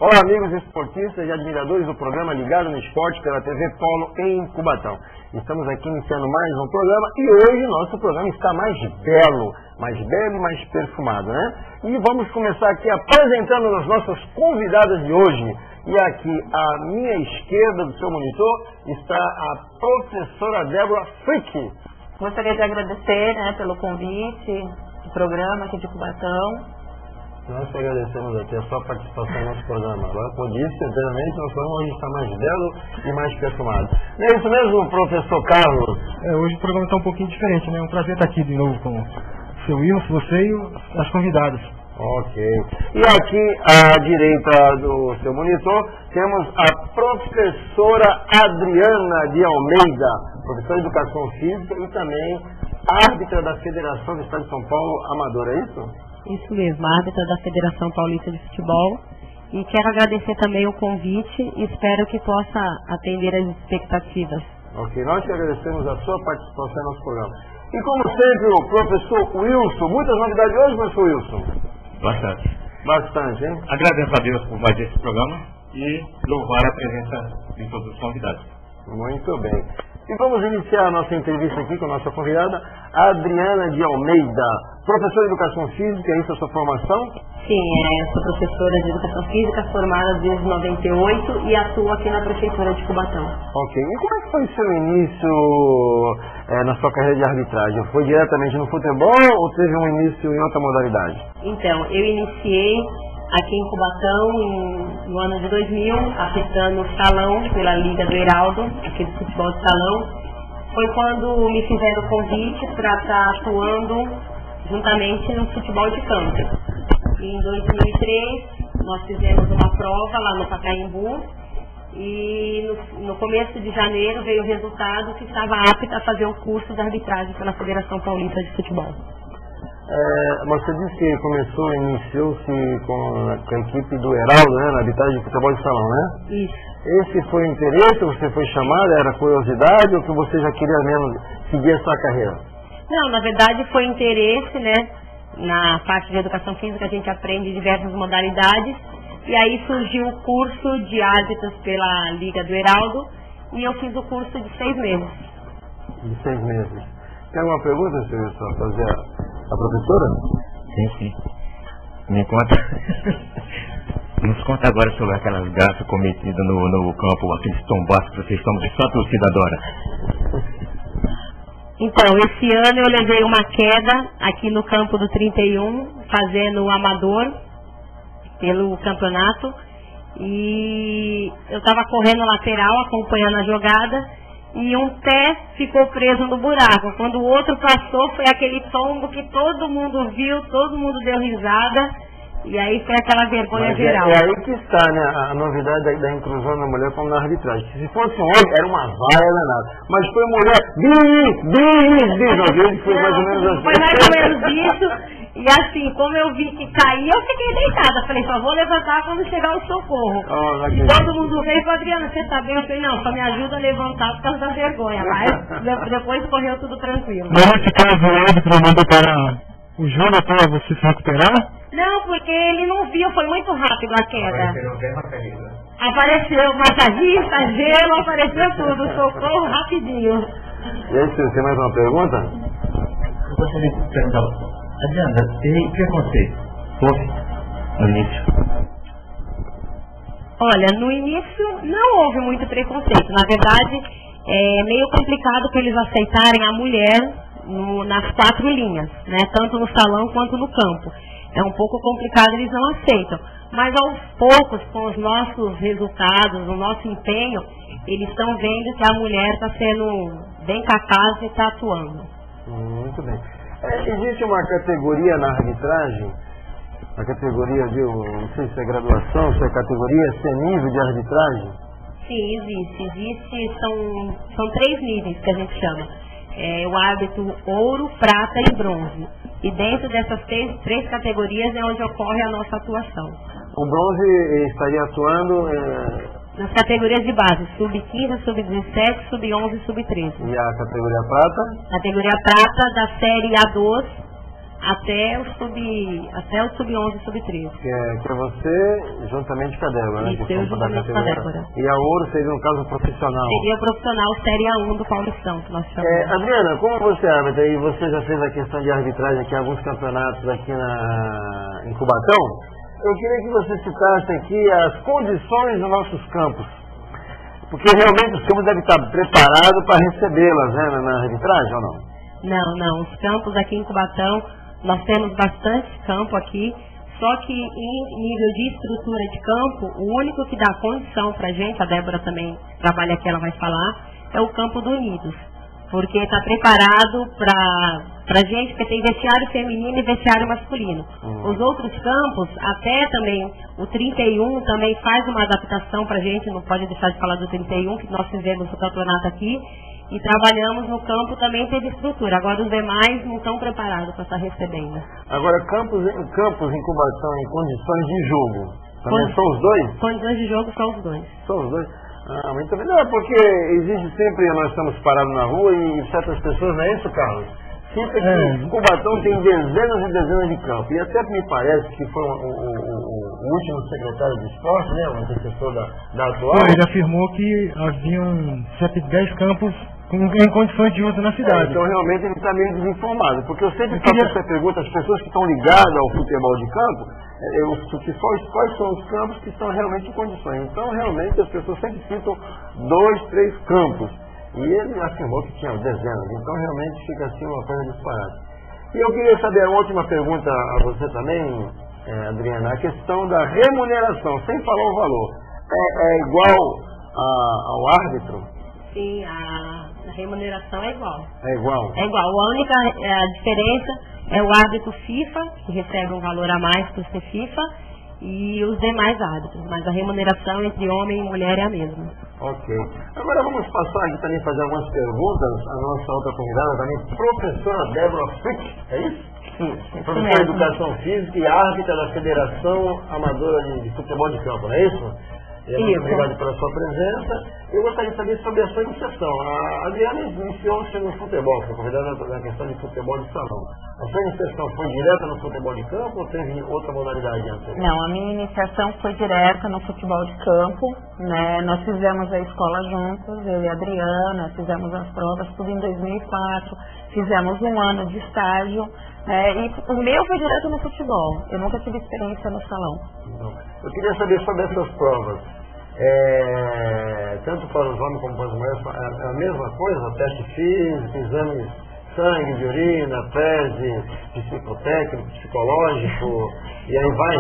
Olá, amigos esportistas e admiradores do programa Ligado no Esporte pela TV Polo em Cubatão. Estamos aqui iniciando mais um programa e hoje nosso programa está mais belo e mais perfumado, né? E vamos começar aqui apresentando os nossos convidados de hoje. E aqui à minha esquerda do seu monitor está a professora Débora Frick. Gostaria de agradecer, pelo convite do programa aqui de Cubatão. Nós que agradecemos aqui a sua participação no nosso programa. Agora, como disse anteriormente, nosso programa hoje está mais belo e mais perfumado. Não é isso mesmo, professor Carlos? Hoje o programa está um pouquinho diferente, né? É um prazer estar aqui de novo com o seu Wilson, você e as convidadas. Ok. E aqui à direita do seu monitor temos a professora Adriana de Almeida, professora de Educação Física e também árbitra da Federação do Estado de São Paulo Amadora, é isso? Isso mesmo, árbitra da Federação Paulista de Futebol. E quero agradecer também o convite e espero que possa atender as expectativas. Ok, nós que agradecemos a sua participação no nosso programa. E como sempre, o professor Wilson, muitas novidades hoje, professor Wilson? Bastante, hein? Agradeço a Deus por mais esse programa e louvar a presença de todos os convidados. Muito bem. E vamos iniciar a nossa entrevista aqui com a nossa convidada, Adriana de Almeida, professora de Educação Física, é isso a sua formação? Sim, eu sou professora de Educação Física, formada desde 98 e atuo aqui na Prefeitura de Cubatão. Ok, e como é que foi o seu início na sua carreira de arbitragem? Foi diretamente no futebol ou teve um início em outra modalidade? Então, eu iniciei aqui em Cubatão no ano de 2000, apitando o salão pela Liga do Heraldo, aqui do futebol de salão. Foi quando me fizeram o convite para estar atuando juntamente no futebol de campo. E em 2003 nós fizemos uma prova lá no Pacaembu e no começo de janeiro veio o resultado que estava apta a fazer o curso de arbitragem pela Federação Paulista de Futebol. Você disse que iniciou-se com a equipe do Heraldo, né, na arbitragem de futebol de salão, né? Isso. Esse foi o interesse, você foi chamada, era curiosidade ou que você já queria mesmo seguir essa carreira? Não, na verdade foi interesse, né? Na parte de Educação Física a gente aprende diversas modalidades e aí surgiu o curso de árbitros pela Liga do Heraldo e eu fiz o curso de 6 meses. De 6 meses. Tem alguma pergunta, senhor, para fazer a professora? Sim. Me conta. Nos conta agora sobre aquelas graças cometidas no campo, aqueles tombaços que vocês tomam de só torcida adora. Então, esse ano eu levei uma queda aqui no campo do 31, fazendo o amador pelo campeonato. E eu estava correndo lateral, acompanhando a jogada. E um pé ficou preso no buraco. Quando o outro passou, foi aquele tombo que todo mundo viu, todo mundo deu risada. E aí foi aquela vergonha geral. É aí que está, né, a novidade da inclusão da mulher como na arbitragem. Se fosse um homem, era uma vaia danada. Mas foi mulher, foi mais ou menos assim. Foi mais ou menos isso. E assim, como eu vi que caía, eu fiquei deitada. Falei, só vou levantar quando chegar o socorro. E todo mundo veio e falou, Adriana, você tá bem? Eu falei, não, só me ajuda a levantar por causa da vergonha. Mas depois correu tudo tranquilo. Mas nesse caso, o árbitro mandou para o Jonathan para você se recuperar? Não, porque ele não viu, foi muito rápido a queda. Apareceu massagista, gelo, apareceu tudo, socorro rapidinho. E aí, você tem mais uma pergunta? Eu gostaria de perguntar, Adriana, tem preconceito? Houve no início? Olha, no início não houve muito preconceito. Na verdade, é meio complicado para eles aceitarem a mulher nas 4 linhas, né? Tanto no salão quanto no campo. É um pouco complicado, eles não aceitam. Mas aos poucos, com os nossos resultados, o nosso empenho, eles estão vendo que a mulher está sendo bem capaz de estar atuando. Muito bem. Existe uma categoria na arbitragem, a categoria de, não sei se é graduação, se é categoria, se é nível de arbitragem? Sim, existe. São 3 níveis que a gente chama. O árbitro ouro, prata e bronze. E dentro dessas 3 categorias é onde ocorre a nossa atuação. O bronze estaria atuando nas categorias de base, sub-15, sub-17, sub-11 e sub-13. E a categoria prata? Categoria prata da série A2 até o sub-11 e sub-13. Que é você juntamente com a Débora, né? Isso, eu juntamente com a Débora. E a Ouro seria um caso profissional. Seria profissional Série A1 do Paulistão, que nós chamamos. Adriana, como você arbitra, e você já fez a questão de arbitragem aqui em alguns campeonatos aqui em Cubatão, eu queria que você citasse aqui as condições dos nossos campos. Porque realmente os campos devem estar preparados para recebê-las, né, na arbitragem ou não? Não. Os campos aqui em Cubatão, nós temos bastante campo aqui, só que em nível de estrutura de campo, o único que dá condição para a gente, a Débora também trabalha aqui, ela vai falar, é o campo do Unidos. Porque está preparado para a gente, porque tem vestiário feminino e vestiário masculino. Os outros campos, até também, o 31 também faz uma adaptação para a gente, não pode deixar de falar do 31, que nós fizemos o campeonato aqui, e trabalhamos no campo, também teve estrutura. Agora os demais não estão preparados para estar recebendo. Agora, campos em Cubatão, em condições de jogo, também são os dois? Condições de jogo são os dois. São os dois? Muito bem. Não, é porque existe sempre, nós estamos parados na rua e certas pessoas, não é isso, Carlos? Sempre que Cubatão tem dezenas e dezenas de campos. E até me parece que foi o último secretário de esporte, né, o antecessor da atual. Ele afirmou que haviam 10 campos em condições de uso na cidade. Então realmente ele está meio desinformado, porque eu sempre faço essa pergunta às pessoas que estão ligadas ao futebol de campo, quais são os campos que estão realmente em condições. Então realmente as pessoas sempre citam 2, 3 campos. E ele afirmou que tinha dezenas, então realmente fica assim uma coisa disparada. E eu queria saber, a última pergunta a você também, Adriana, a questão da remuneração, sem falar o valor, é igual ao árbitro? Sim, a remuneração é igual. É igual? É igual. A única diferença é o árbitro FIFA, que recebe um valor a mais por ser FIFA, e os demais árbitros. Mas a remuneração entre homem e mulher é a mesma. Ok. Agora vamos passar aqui também fazer algumas perguntas. A nossa outra convidada também, professora Débora Frick, é isso? Sim. Professora de Educação Física e árbitra da Federação Amadora de Futebol de Campo, não é isso? Muito obrigado pela sua presença. Eu gostaria de saber sobre a sua iniciação. A Adriana iniciou-se no futebol, foi convidada na questão de futebol de salão. A sua iniciação foi direta no futebol de campo ou teve outra modalidade antes? Não, a minha iniciação foi direta no futebol de campo, né? Nós fizemos a escola juntos, eu e a Adriana, fizemos as provas tudo em 2004, fizemos um ano de estágio, e o meu foi direto no futebol, eu nunca tive experiência no salão. Eu queria saber sobre essas provas. Tanto para os homens como para as mulheres, é a mesma coisa? Teste físico, exame de sangue, de urina, tese, psicotécnico, psicológico, e aí vai?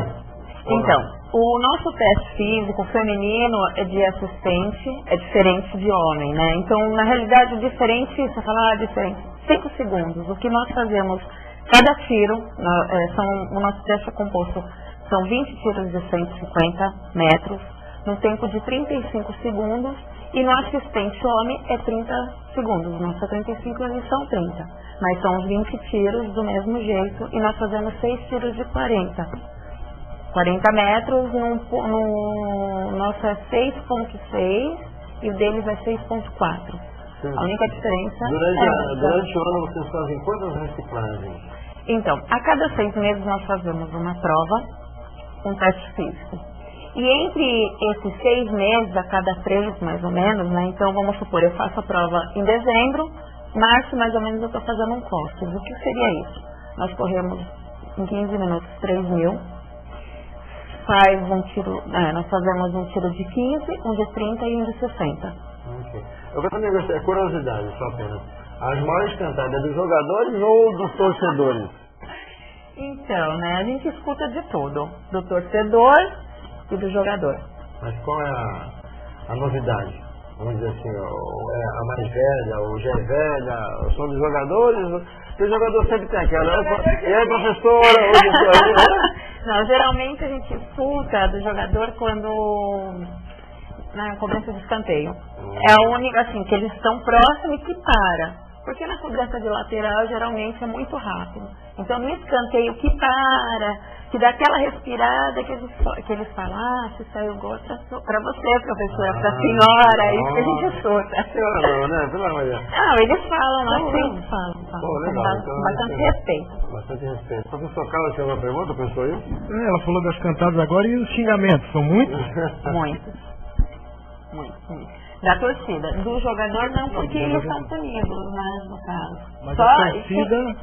Então, o nosso teste físico feminino é de assistente, é diferente de homem, né? Então, na realidade, diferente, você fala diferente, 5 segundos. O que nós fazemos, cada tiro, o nosso teste é composto, são 20 tiros de 150 metros, no tempo de 35 segundos, e no assistente homem é 30 segundos. Nós são 35 e eles são 30. Mas são os 20 tiros do mesmo jeito, e nós fazemos 6 tiros de 40 metros, no nosso é 6.6 e o deles é 6.4. A única diferença Durante o ano vocês fazem quantas reciclagens? Então, a cada 6 meses nós fazemos uma prova, um teste físico. E entre esses 6 meses, a cada 3 mais ou menos, né? Então vamos supor, eu faço a prova em dezembro, março mais ou menos eu estou fazendo um costas. O que seria isso? Nós corremos em 15 minutos 3.000, nós fazemos um tiro de 15, um de 30 e um de 60. Okay. Eu vou também gostar, curiosidade só apenas. As maiores cantadas dos jogadores ou dos torcedores? Então, né, a gente escuta de tudo, do torcedor e do jogador. Mas qual é a novidade? Vamos dizer assim, a mais velha, ou já é velha, são dos jogadores? Porque o jogador sempre tem aquela, e aí professora, Não, geralmente a gente escuta do jogador quando na cobrança de escanteio. É a única, assim, que eles estão próximos e que para. Porque na cobrança de lateral geralmente é muito rápido. Então no escanteio que para, que dá aquela respirada que eles falam, se saiu gol, para você, professora, para a senhora, é isso que a gente escuta. Senhora não, né? Pelo amor de Deus. Não, eles falam, assim, falam. Pô, legal, então, Bastante respeito. Bastante respeito. Professor Carlos, tem uma pergunta, professor? Ela falou das cantadas agora e os xingamentos, são muitos? Muitos. Da torcida. Do jogador não, porque eles são punidos, mas no caso. Mas Só a torcida,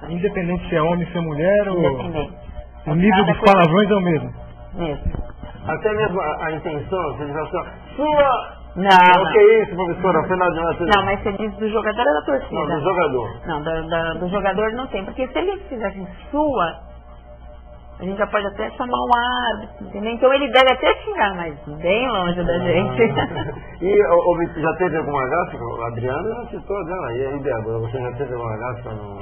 independente se é homem, se é mulher, independente. o nível dos palavrões é o mesmo. Mesmo. Até mesmo a intenção, você diz assim, sua... Não. O que é isso, professora? Foi nada demais. Não, mas você diz do jogador ou da torcida? Não, do jogador. Não, do jogador não tem. Porque se ele fizesse sua, a gente já pode até chamar o árbitro, entendeu? Então ele deve até xingar, mas bem longe da gente. E já teve alguma gráfica? A Adriana já citou dela. E aí, Débora, você já teve alguma gráfica? No...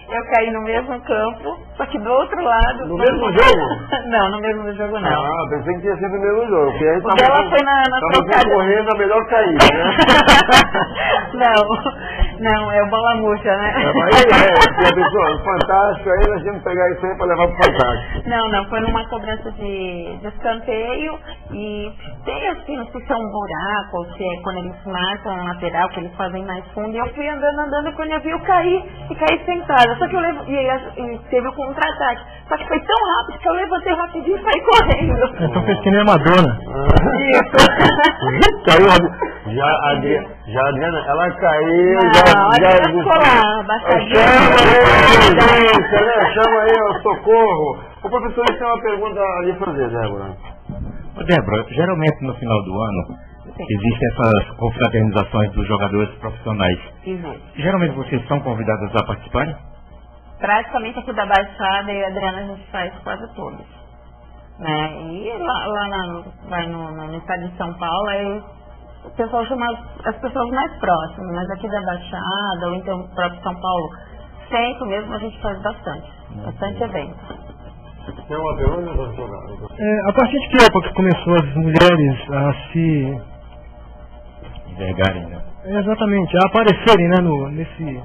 Eu caí no mesmo campo, só que do outro lado. No mesmo jogo? Não, no mesmo jogo não. Ah, pensei que tinha sido no mesmo jogo. Porque aí o dela foi na trocada. correndo, a melhor cair, né? Não, é o bola murcha, né? Pessoal, fantástico, aí nós temos que pegar isso aí para levar pro fantástico. Não, foi numa cobrança de escanteio e tem assim, não sei se é um buraco ou se é quando eles marcam um lateral, que eles fazem mais fundo, e eu fui andando, e quando eu vi eu caí sentada, só que eu e teve o contra-ataque, só que foi tão rápido que eu levantei rapidinho e saí correndo. Então fez que nem a Madonna. Isso. Caiu, já a Adriana, ela caiu, chama aí, socorro. O professor tem uma pergunta a lhe fazer, Débora. Débora, geralmente no final do ano existem essas confraternizações dos jogadores profissionais. Geralmente vocês são convidados a participarem? Praticamente aqui da Baixada e a Adriana a gente faz quase todos. Né? E lá no estado de São Paulo, aí o pessoal chama as pessoas mais próximas, mas aqui da Baixada, ou então o próprio São Paulo, sempre mesmo a gente faz bastante evento. Tem uma pergunta, professor? A partir de que época começou as mulheres a se... envergarem, né? Exatamente, a aparecerem, né, nesse...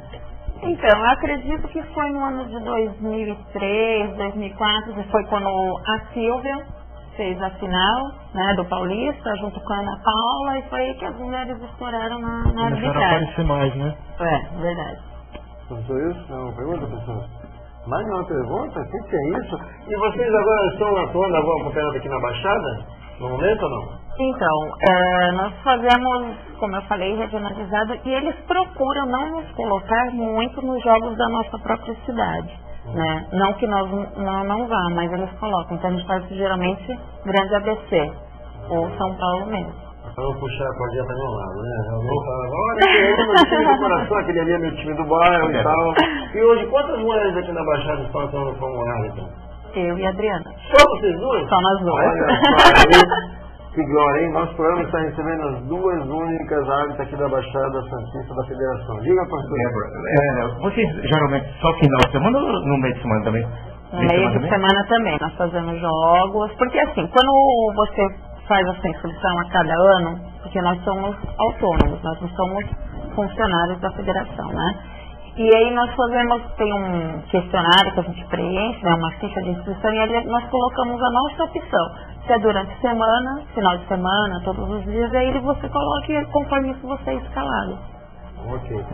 Então, eu acredito que foi no ano de 2003, 2004, que foi quando a Silvia fez a final, né, do Paulista, junto com a Ana Paula, e foi aí que as mulheres estouraram na arbitragem. Começaram a aparecer mais, né? É, verdade. Professor, isso? Não, pergunta, professor? Mais uma pergunta? O que é isso? E vocês agora estão atuando agora com o campeonato aqui na Baixada? No momento ou não? Então, nós fazemos, como eu falei, regionalizado, e eles procuram não nos colocar muito nos jogos da nossa própria cidade. Né? Não que nós não vá, mas eles colocam. Então a gente faz geralmente Grande ABC, ou São Paulo mesmo. Para não puxar a cordinha para nenhum lado, né? Alguém fala, olha, aquele é meu time do coração, aquele ali é meu time do bairro e tal. E hoje, quantas mulheres aqui na Baixada estão atuando como árbitro? Eu e a Adriana. Só vocês duas? Só nós duas. Olha, que glória, hein? Nosso programa está recebendo as duas únicas árbitras aqui da Baixada Santista da Federação. Diga, pastor. Vocês geralmente só final de semana ou no meio de semana também? No meio de semana também. Nós fazemos jogos. Porque assim, quando você faz essa inscrição a cada ano, porque nós somos autônomos, nós não somos funcionários da federação, né? E aí nós tem um questionário que a gente preenche, né, uma ficha de inscrição, e ali nós colocamos a nossa opção. Se é durante a semana, final de semana, todos os dias, aí você coloca e conforme isso você é escalado. Ok.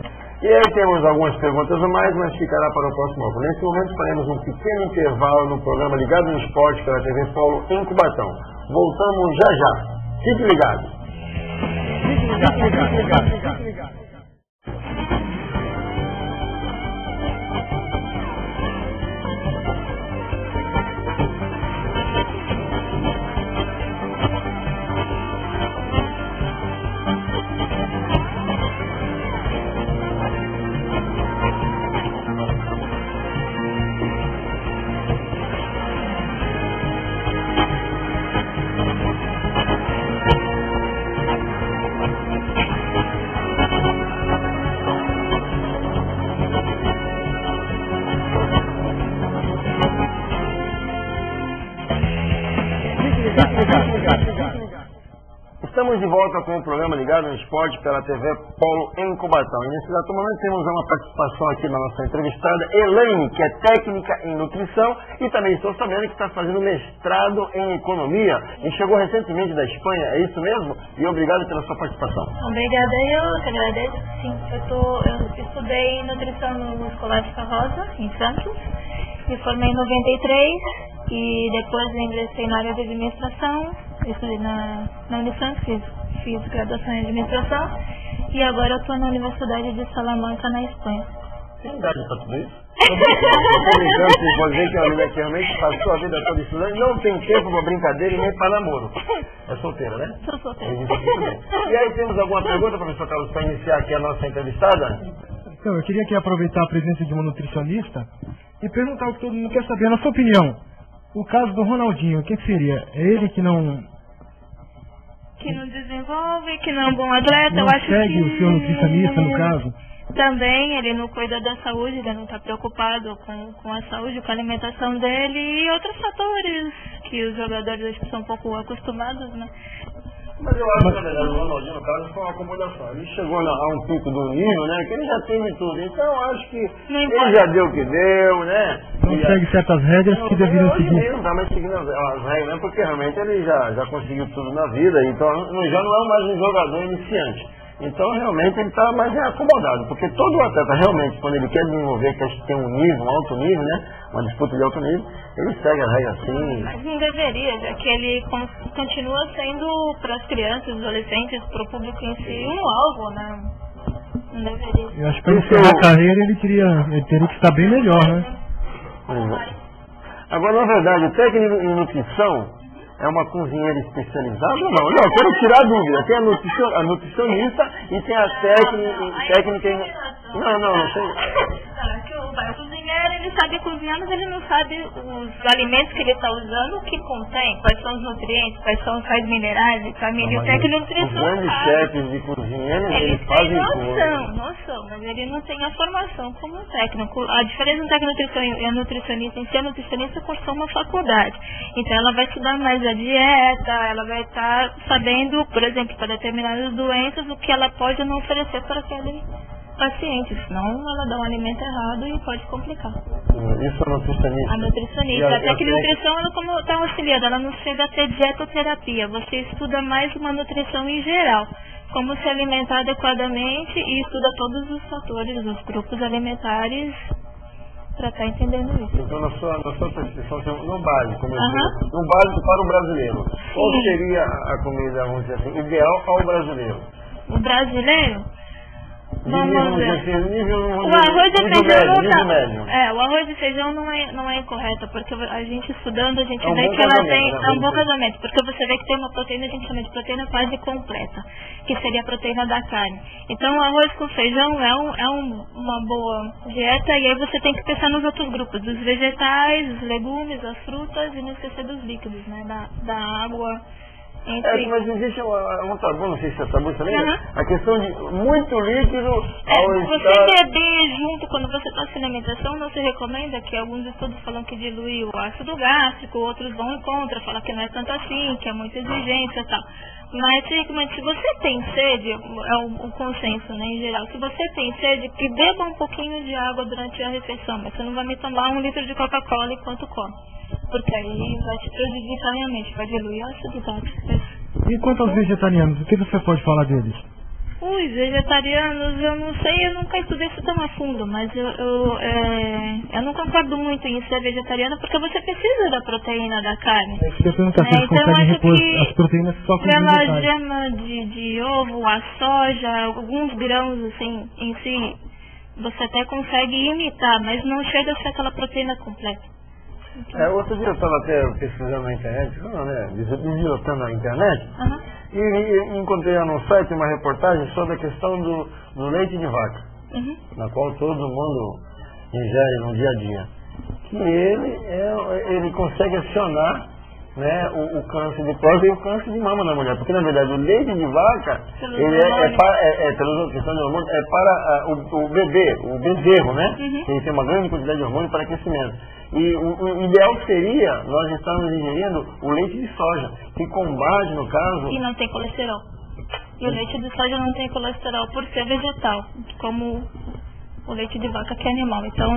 E aí temos algumas perguntas a mais, mas ficará para o próximo bloco. Nesse momento faremos um pequeno intervalo no programa Ligado no Esporte pela TV Polo em Cubatão. Voltamos já já. Fique ligado. Fique ligado. Estamos de volta com o programa Ligado no Esporte pela TV Polo em Cubatão. E nesse exato momento temos uma participação aqui na nossa entrevistada, Elaine, que é técnica em nutrição e também estou sabendo que está fazendo mestrado em economia e chegou recentemente da Espanha, é isso mesmo? E obrigado pela sua participação. Obrigada, eu que agradeço. Sim, eu estudei nutrição no Escolástico Rosa, em Santos, me formei em 93 e depois ingressei na área de administração, estudei na Unicamp, fiz graduação em administração e agora eu estou na Universidade de Salamanca, na Espanha. Tem idade para tudo isso? Estou brincando, vocês podem ver que é uma mulher que realmente passou a vida toda estudando, não tem tempo para brincadeira e nem para namoro. É solteira, né? Sou solteira. E aí, temos alguma pergunta, professor Carlos, para iniciar aqui a nossa entrevistada? Então, eu queria aqui aproveitar a presença de uma nutricionista e perguntar o que todo mundo quer saber. Na sua opinião, o caso do Ronaldinho, o que seria? É ele que não desenvolve, que não é um bom atleta? Não eu acho segue que o seu nutricionista, no caso? Também ele não cuida da saúde, ele não está preocupado com a saúde, com a alimentação dele e outros fatores que os jogadores acho que são um pouco acostumados, né? Mas eu acho que na verdade o Ronaldinho, no caso, foi uma acomodação. Ele chegou a um pico do nível, né? Que ele já teve tudo. Então eu acho que ele já deu o que deu, né? Não segue certas regras que deveriam seguir. Não dá mais seguindo as regras, né? Porque realmente ele já conseguiu tudo na vida. Então já não é mais um jogador iniciante. Então realmente ele está mais acomodado. Porque todo atleta realmente, quando ele quer desenvolver, quer ter um nível, um alto nível, né? Uma disputa de alto nível, ele segue as regras assim. Mas não deveria, já que ele continua sendo para as crianças, adolescentes, para o público em si, um alvo, né? Não deveria. Eu acho que para encerrar a carreira ele teria que estar bem melhor, né? Agora, na verdade, o técnico em nutrição é uma cozinheira especializada ou não? Não, quero tirar a dúvida. Tem a nutricionista e tem a técnica em... Não sei. O cozinheiro, ele sabe cozinhar, mas ele não sabe os alimentos que ele está usando, o que contém, quais são os nutrientes, quais são os sais minerais, vitamina. E o técnico de nutrição os grandes chefes de cozinha, eles fazem noção, mas ele não tem a formação como técnico. A diferença entre a nutrição e a nutricionista em si, a nutricionista cursou uma faculdade. Então ela vai estudar mais a dieta, ela vai estar sabendo, por exemplo, para determinadas doenças, o que ela pode ou não oferecer para aquele paciente, senão ela dá um alimento errado e pode complicar. Isso é nutricionista. A nutricionista, até que nutrição ela como está auxiliando, ela não chega a ter dietoterapia, você estuda mais uma nutrição em geral, como se alimentar adequadamente e estuda todos os fatores, os grupos alimentares, para estar entendendo isso. Então na sua prescrição, no básico, no básico para o brasileiro, qual seria a comida, vamos dizer assim, ideal ao brasileiro? O brasileiro? Vamos ver. O arroz e feijão não o arroz e feijão não é incorreto, porque a gente estudando, a gente é vê que ela tem um bom casamento, porque você vê que tem uma proteína, a gente chama de proteína quase completa, que seria a proteína da carne. Então o arroz com feijão é uma boa dieta, e aí você tem que pensar nos outros grupos, dos vegetais, os legumes, as frutas e não esquecer dos líquidos, né, da água. Mas existe um tabu, não sei se é tabu também, a questão de muito líquido você beber junto, quando você está sem alimentação, não se recomenda, que alguns estudos falam que dilui o ácido gástrico, outros vão em contra, falam que não é tanto assim, que é muita exigência e tal. Mas se você tem sede, é o consenso, né, em geral, se você tem sede, que beba um pouquinho de água durante a refeição, mas você não vai me tomar 1 litro de Coca-Cola enquanto come. Porque aí vai te prejudicar realmente, vai diluir a acididade. E quanto aos vegetarianos, o que você pode falar deles? Os vegetarianos, eu não sei, eu nunca estudei isso tão a fundo, mas eu não concordo muito em ser vegetariano, porque você precisa da proteína da carne. Eu perguntar se eles conseguem repor as proteínas só com vegetais. Pela gema de ovo, a soja, alguns grãos assim em si, você até consegue imitar, mas não chega a ser aquela proteína completa. Outro dia eu estava até pesquisando na internet, digitando na internet, e encontrei no site uma reportagem sobre a questão do leite de vaca, na qual todo mundo ingere no dia a dia. Que ele consegue acionar né, o câncer de próstata e o câncer de mama na mulher. Porque, na verdade, o leite de vaca, ele pela questão de hormônio, é para o bebê, o bezerro, né? Ele tem uma grande quantidade de hormônio para aquecimento. E o ideal seria nós estarmos ingerindo o leite de soja, que combate, no caso... E não tem colesterol. E o leite de soja não tem colesterol por ser vegetal, como o leite de vaca que é animal. Então,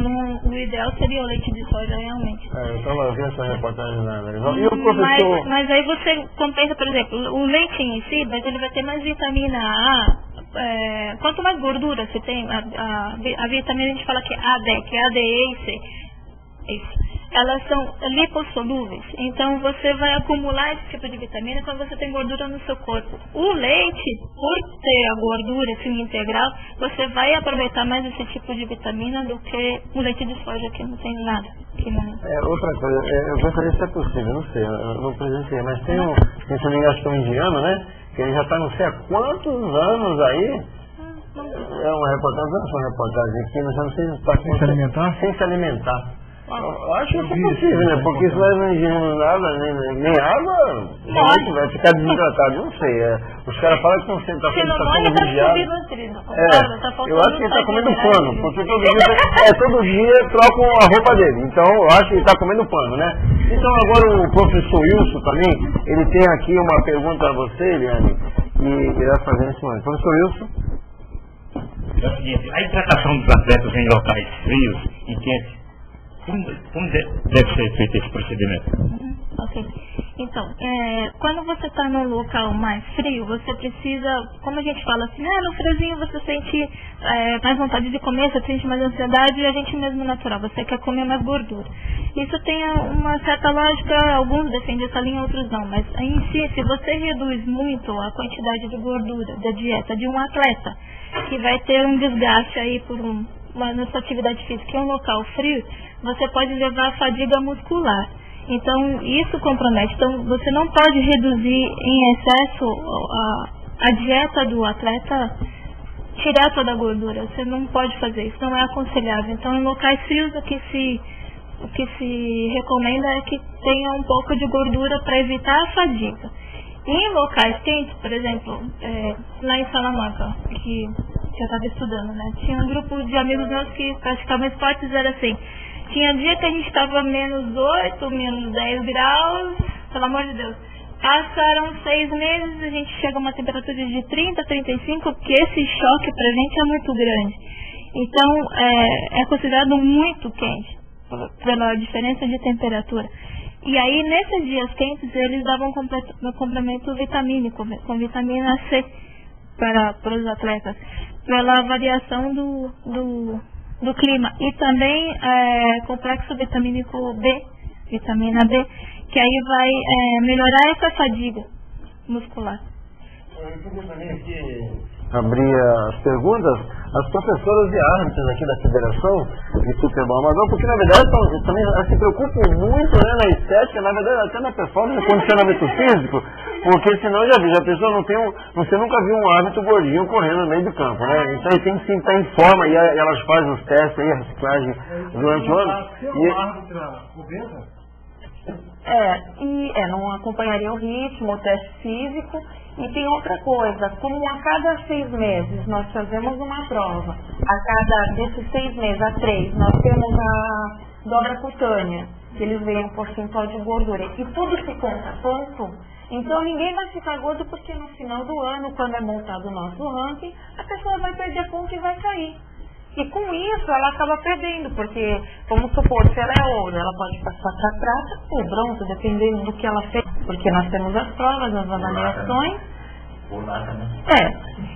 o ideal seria o leite de soja realmente. Então, eu vi essa reportagem na E o professor... Mas aí você compensa, por exemplo, o leite em si, mas ele vai ter mais vitamina A. Quanto mais gordura você tem, a vitamina a gente fala que é AD, que é AD, E e C. Isso. Elas são lipossolúveis, então você vai acumular esse tipo de vitamina quando você tem gordura no seu corpo. O leite, por ter a gordura assim, integral, você vai aproveitar mais esse tipo de vitamina do que o leite de soja, que não tem nada. Outra coisa, eu gostaria se é possível, não sei, eu não presenciei, mas tem um, se não me engano, acho que é um indiano, né, que ele já está não sei há quantos anos aí. É uma reportagem aqui, mas eu não sei se está sem se alimentar? Sem se alimentar. Eu acho que isso é possível, né? Porque se nós não ingerimos nada, nem água, vai ficar desidratado. Não sei. Os caras falam que não sei, está sendo vigiado. Eu acho que ele está comendo pano, porque todo dia trocam a roupa dele. Então eu acho que ele está comendo pano, né? Então agora o professor Wilson também, ele tem aqui uma pergunta a você, Eliane, e ele vai fazer nesse momento. Professor Wilson? É o seguinte, a hidratação dos atletas em locais frios e quentes, como deve ser feito esse procedimento? Ok. Então, quando você está num local mais frio, você precisa, como a gente fala assim, no friozinho você sente mais vontade de comer, você sente mais ansiedade e a gente mesmo natural, você quer comer mais gordura. Isso tem uma certa lógica, alguns defendem essa linha, outros não, mas em si, se você reduz muito a quantidade de gordura da dieta de um atleta, que vai ter um desgaste aí por na sua atividade física em um local frio, você pode levar a fadiga muscular. Então, isso compromete. Então, você não pode reduzir em excesso a dieta do atleta, tirar toda a gordura. Você não pode fazer isso, não é aconselhável. Então, em locais frios, o que se recomenda é que tenha um pouco de gordura para evitar a fadiga. E em locais quentes, por exemplo, lá em Salamanca, que eu estava estudando, né? Tinha um grupo de amigos meus que praticavam esportes, era assim, tinha dia que a gente estava menos 8, menos 10 graus, pelo amor de Deus. Passaram 6 meses, a gente chega a uma temperatura de 30, 35, porque esse choque pra gente é muito grande. Então, é considerado muito quente, pela diferença de temperatura. E aí, nesses dias quentes, eles davam um complemento vitamínico, com vitamina C para os atletas, pela variação do clima. E também complexo vitamínico B, vitamina B, que aí vai melhorar essa fadiga muscular. Abrir as perguntas às professoras e árbitros aqui da Federação de Futebol Amador, porque na verdade também se preocupam muito, né, na estética, na verdade até na performance, no condicionamento físico, porque senão já vi, a pessoa você nunca viu um árbitro gordinho correndo no meio do campo, né? Então ele tem que estar em forma e elas fazem os testes aí, a reciclagem durante o ano. Não acompanharia o ritmo, o teste físico. E tem outra coisa, como a cada 6 meses nós fazemos uma prova, desses 6 meses a 3, nós temos a dobra cutânea, que eles veem um percentual de gordura, e tudo se conta ponto, então ninguém vai ficar gordo porque no final do ano, quando é montado o nosso ranking, a pessoa vai perder ponto e vai cair. E com isso ela acaba perdendo, porque, vamos supor, se ela é ouro, ela pode passar para prata ou bronze, dependendo do que ela fez, porque nós temos as provas, as avaliações.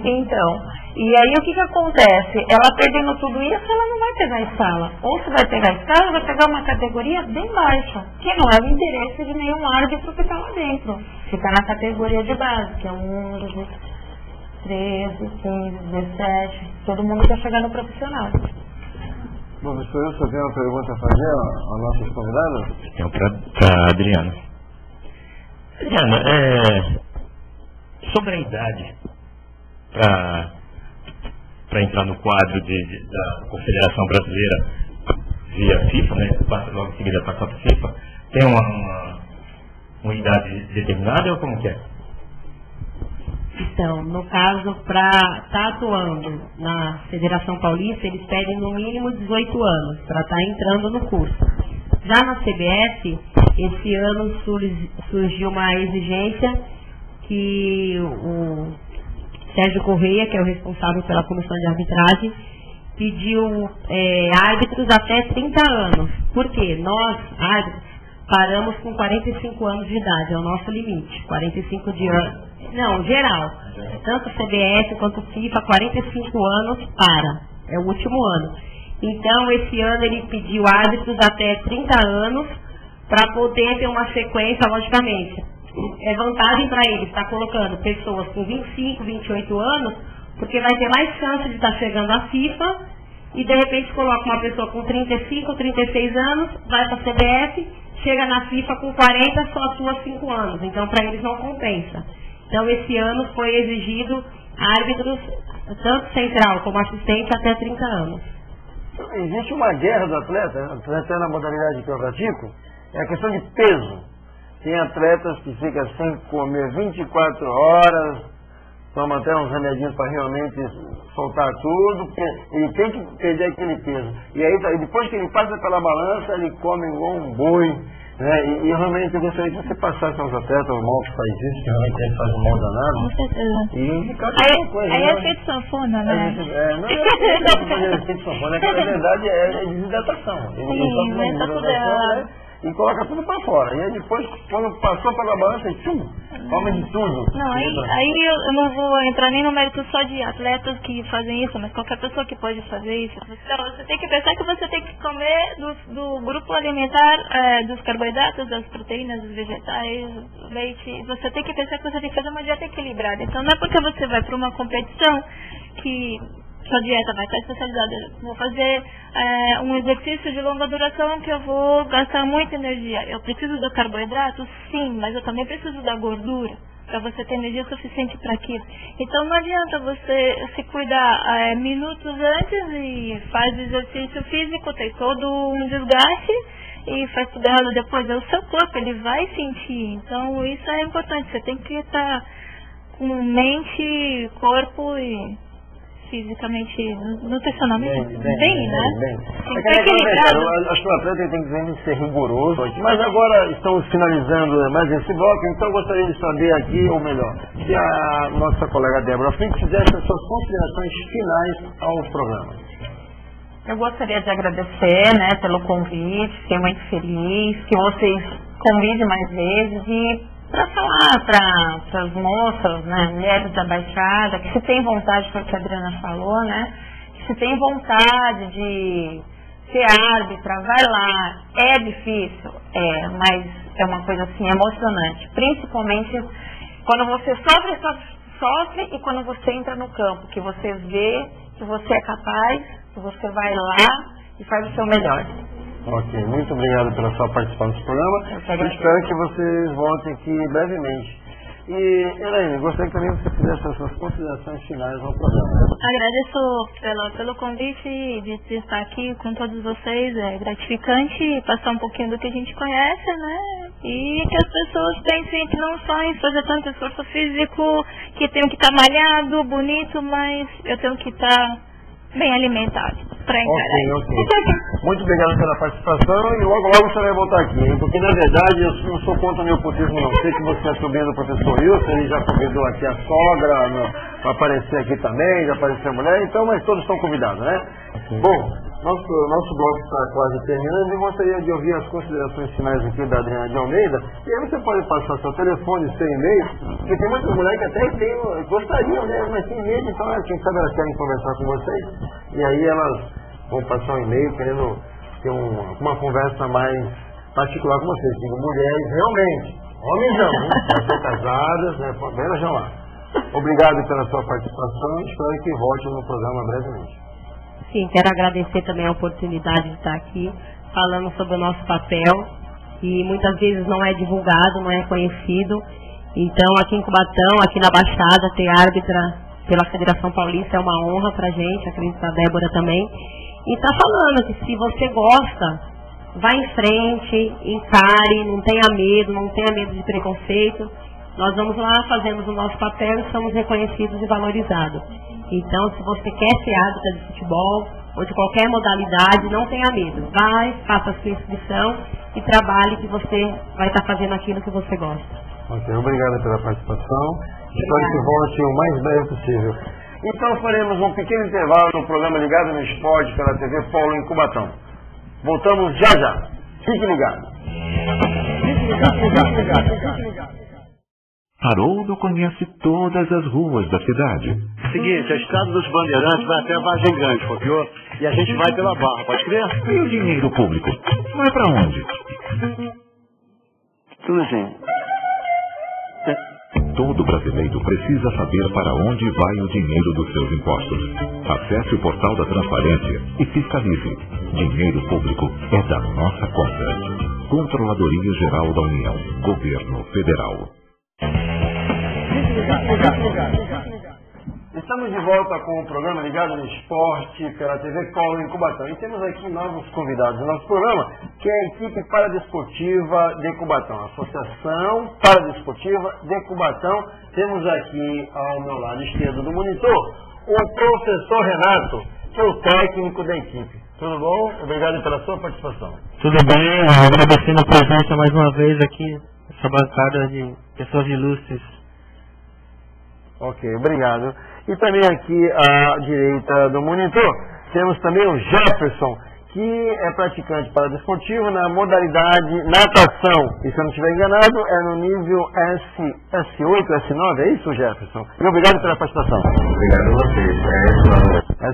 Então, e aí o que acontece? Ela perdendo tudo isso, ela não vai pegar a escala. Ou se vai pegar a escala, vai pegar uma categoria bem baixa, que não é o interesse de nenhum árbitro que está lá dentro. Ficar na categoria de base, que é 1, 13, 15, 17, todo mundo quer chegar no profissional. Professor, eu só tenho uma pergunta a fazer aos nossos convidados? Então, para Adriana. Adriana, sobre a idade, para entrar no quadro da Confederação Brasileira via FIFA, né? Logo em seguida passa para a FIFA, tem uma idade determinada ou como que é? Então, no caso, para estar atuando na Federação Paulista, eles pedem no mínimo 18 anos para estar entrando no curso. Já na CBF, esse ano surgiu uma exigência que o Sérgio Correia, que é o responsável pela comissão de arbitragem, pediu árbitros até 30 anos. Por quê? Nós, árbitros, paramos com 45 anos de idade, é o nosso limite. 45 de anos. Não, geral. Tanto CBF quanto FIFA, 45 anos é o último ano. Então, esse ano ele pediu árbitros até 30 anos para poder ter uma sequência, logicamente. É vantagem para ele estar colocando pessoas com 25, 28 anos, porque vai ter mais chance de estar chegando à FIFA e de repente coloca uma pessoa com 35, 36 anos, vai para a CBF, chega na FIFA com 40, só atua 5 anos. Então, para eles não compensa. Então, esse ano foi exigido árbitros, tanto central como assistente, até 30 anos. Existe uma guerra do atleta, até na modalidade que eu pratico, é a questão de peso. Tem atletas que ficam sem comer 24 horas, tomam até uns remedinhos para realmente soltar tudo, porque ele tem que perder aquele peso. E aí, depois que ele passa pela balança, ele come igual um boi. Né? E realmente eu gostaria que você passasse aos atletas, o mal que faz isso, que realmente ele faz um mal danado. Com certeza. E indicar alguma coisa. Aí é feito sanfona, né? Não é feito sanfona, é que na verdade é desidratação. Sim, mas tá tudo errado. E coloca tudo para fora. E aí depois, quando passou pela balança, come de tudo. Não, aí eu não vou entrar nem no mérito só de atletas que fazem isso, mas qualquer pessoa que pode fazer isso. Então, você tem que pensar que você tem que comer do grupo alimentar, dos carboidratos, das proteínas, dos vegetais, leite. Você tem que pensar que você tem que fazer uma dieta equilibrada. Então, não é porque você vai para uma competição que sua dieta vai estar especializada. Vou fazer um exercício de longa duração que eu vou gastar muita energia. Eu preciso do carboidrato? Sim, mas eu também preciso da gordura para você ter energia suficiente para aquilo. Então não adianta você se cuidar minutos antes e faz exercício físico, tem todo um desgaste e faz tudo errado depois. É o seu corpo, ele vai sentir. Então isso é importante. Você tem que estar com mente, corpo e fisicamente, nutricionalmente, bem, né? Eu acho que o atleta tem que ser rigoroso. Mas agora estamos finalizando mais esse bloco, então eu gostaria de saber aqui, ou melhor, se a nossa colega Débora Fink fizesse as suas considerações finais ao programa. Eu gostaria de agradecer, né, pelo convite, fiquei muito feliz que vocês convidem mais vezes e para falar para as moças, né, mulheres da Baixada, que se tem vontade, foi o que a Adriana falou, né, que se tem vontade de ser árbitra, vai lá, é difícil, mas é uma coisa assim emocionante, principalmente quando você sofre e quando você entra no campo, que você vê que você é capaz, que você vai lá e faz o seu melhor. Ok, muito obrigado pela sua participação nesse programa. Espero que vocês voltem aqui brevemente. E, Elaine, gostaria que também você fizesse as suas considerações finais ao programa. Agradeço pelo convite de estar aqui com todos vocês. É gratificante passar um pouquinho do que a gente conhece, né? E que as pessoas pensem que não só em fazer tanto esforço físico, que tenho que estar malhado, bonito, mas eu tenho que estar bem alimentado para encarar. Ok. Muito obrigado pela participação e logo você vai voltar aqui, hein? Porque na verdade eu não sou contra o nepotismo não. Sei que você é sobrinho do professor Wilson, ele já convidou aqui a sogra para aparecer aqui também, já apareceu a mulher, então, mas todos estão convidados, né? Bom, nosso bloco está quase terminando e gostaria de ouvir as considerações finais aqui da Adriana de Almeida. E aí você pode passar seu telefone, seu e-mail, porque tem muitas mulheres que até gostariam, né? Mas tem medo, então quem sabe elas querem conversar com vocês. E aí elas vão passar um e-mail querendo ter uma conversa mais particular com vocês. Digo, mulheres realmente, homens não, elas são casadas, né? Elas vão lá. Obrigado pela sua participação e espero que volte no programa brevemente. Sim, quero agradecer também a oportunidade de estar aqui falando sobre o nosso papel, que muitas vezes não é divulgado, não é conhecido. Então, aqui em Cubatão, aqui na Baixada, ter árbitra pela Federação Paulista é uma honra pra gente, acredito que a Débora também. E tá falando que se você gosta vá em frente, encare, não tenha medo de preconceito. Nós vamos lá, fazemos o nosso papel e somos reconhecidos e valorizados. Então, se você quer ser árbitra de futebol ou de qualquer modalidade, não tenha medo. Vai, faça a sua inscrição e trabalhe, que você vai estar fazendo aquilo que você gosta. Ok, obrigado pela participação. Espero que volte o mais breve possível. Então faremos um pequeno intervalo no programa Ligado no Esporte pela TV Polo em Cubatão. Voltamos já já. Fique ligado. Haroldo conhece todas as ruas da cidade. Seguinte, a estrada dos Bandeirantes vai até a Vargem Grande, copiou? E a gente vai pela Barra, pode crer? E o dinheiro público? Vai pra onde? Tudo assim. Todo brasileiro precisa saber para onde vai o dinheiro dos seus impostos. Acesse o portal da Transparência e fiscalize. Dinheiro público é da nossa conta. Controladoria Geral da União. Governo Federal. Estamos de volta com o programa Ligado no Esporte pela TV Polo em Cubatão. E temos aqui novos convidados do nosso programa, que é a equipe paradesportiva de Cubatão, a Associação Paradesportiva de Cubatão. Temos aqui ao meu lado esquerdo do monitor o professor Renato, que é o técnico da equipe. Tudo bom? Obrigado pela sua participação. Tudo bem, agradecendo a presença mais uma vez aqui, essa bancada de pessoas ilustres. Ok, obrigado. E também aqui à direita do monitor, temos também o Jefferson, que é praticante paradesportivo na modalidade natação. E se eu não estiver enganado, é no nível S8, S9, é isso, Jefferson? E obrigado pela participação. Obrigado a vocês.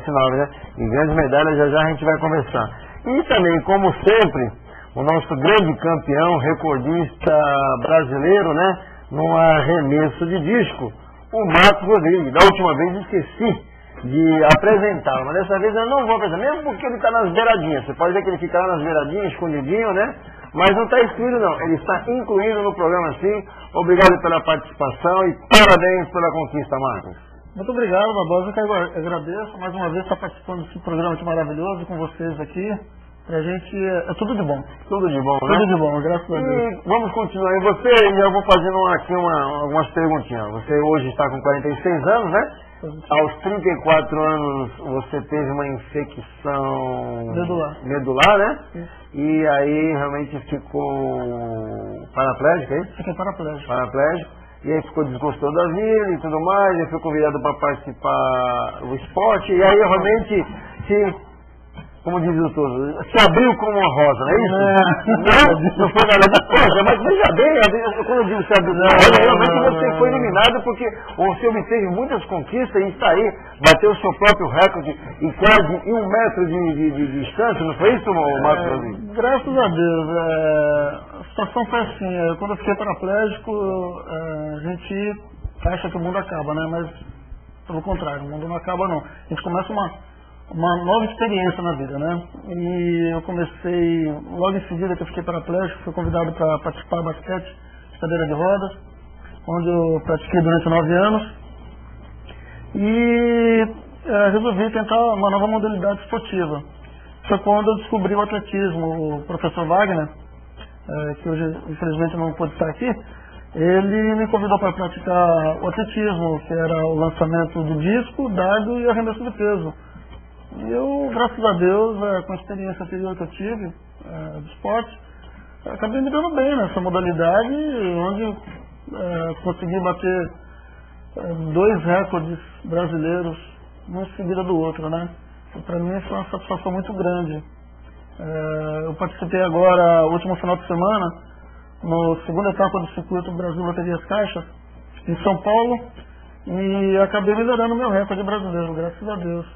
S9, né? E grandes medalhas, já a gente vai conversar. E também, como sempre, o nosso grande campeão, recordista brasileiro, né? No arremesso de disco, o Marcos Rodrigues. Da última vez esqueci de apresentá-lo, mas dessa vez eu não vou apresentar, mesmo porque ele está nas beiradinhas. Você pode ver que ele fica lá nas beiradinhas, escondidinho, né? Mas não está excluído não, ele está incluído no programa sim. Obrigado pela participação e parabéns pela conquista, Marcos. Muito obrigado, Barbosa, eu agradeço mais uma vez estar participando desse programa aqui maravilhoso com vocês aqui. Pra gente é tudo de bom. Tudo de bom, né? Tudo de bom, graças a Deus. E vamos continuar. E você, já vou fazendo aqui algumas perguntinhas. Você hoje está com 46 anos, né? Aos 34 anos você teve uma infecção medular, né? Sim. E aí realmente ficou paraplégico, é isso? Fiquei paraplégico. Paraplégico. E aí ficou desgostado da vida e tudo mais, e foi convidado para participar do esporte. E aí realmente como diz o doutor, se abriu como uma rosa, não é isso? Não foi nada. Poxa, mas veja bem, quando eu digo se abriu como uma rosa, realmente você foi iluminado porque você obteve muitas conquistas e está aí, bateu o seu próprio recorde em quase 1 metro de distância, não foi isso, Marcos? Graças a Deus. A situação foi assim, quando eu fiquei paraplégico, a gente acha que o mundo acaba, né? Mas pelo contrário, o mundo não acaba não. A gente começa uma nova experiência na vida, né? E eu comecei, logo em seguida que eu fiquei paraplégico, fui convidado para participar de basquete de cadeira de rodas, onde eu pratiquei durante 9 anos. E resolvi tentar uma nova modalidade esportiva. Foi quando eu descobri o atletismo. O professor Wagner, que hoje infelizmente não pôde estar aqui, ele me convidou para praticar o atletismo, que era o lançamento do disco, dardo e arremesso de peso. E eu, graças a Deus, com a experiência anterior que eu tive do esporte, acabei me dando bem nessa modalidade, onde consegui bater 2 recordes brasileiros, um em seguida do outro, né? Para mim foi uma satisfação muito grande. Eu participei agora, último final de semana, na segunda etapa do circuito Brasil Loterias Caixas, em São Paulo, e acabei melhorando o meu recorde brasileiro, graças a Deus.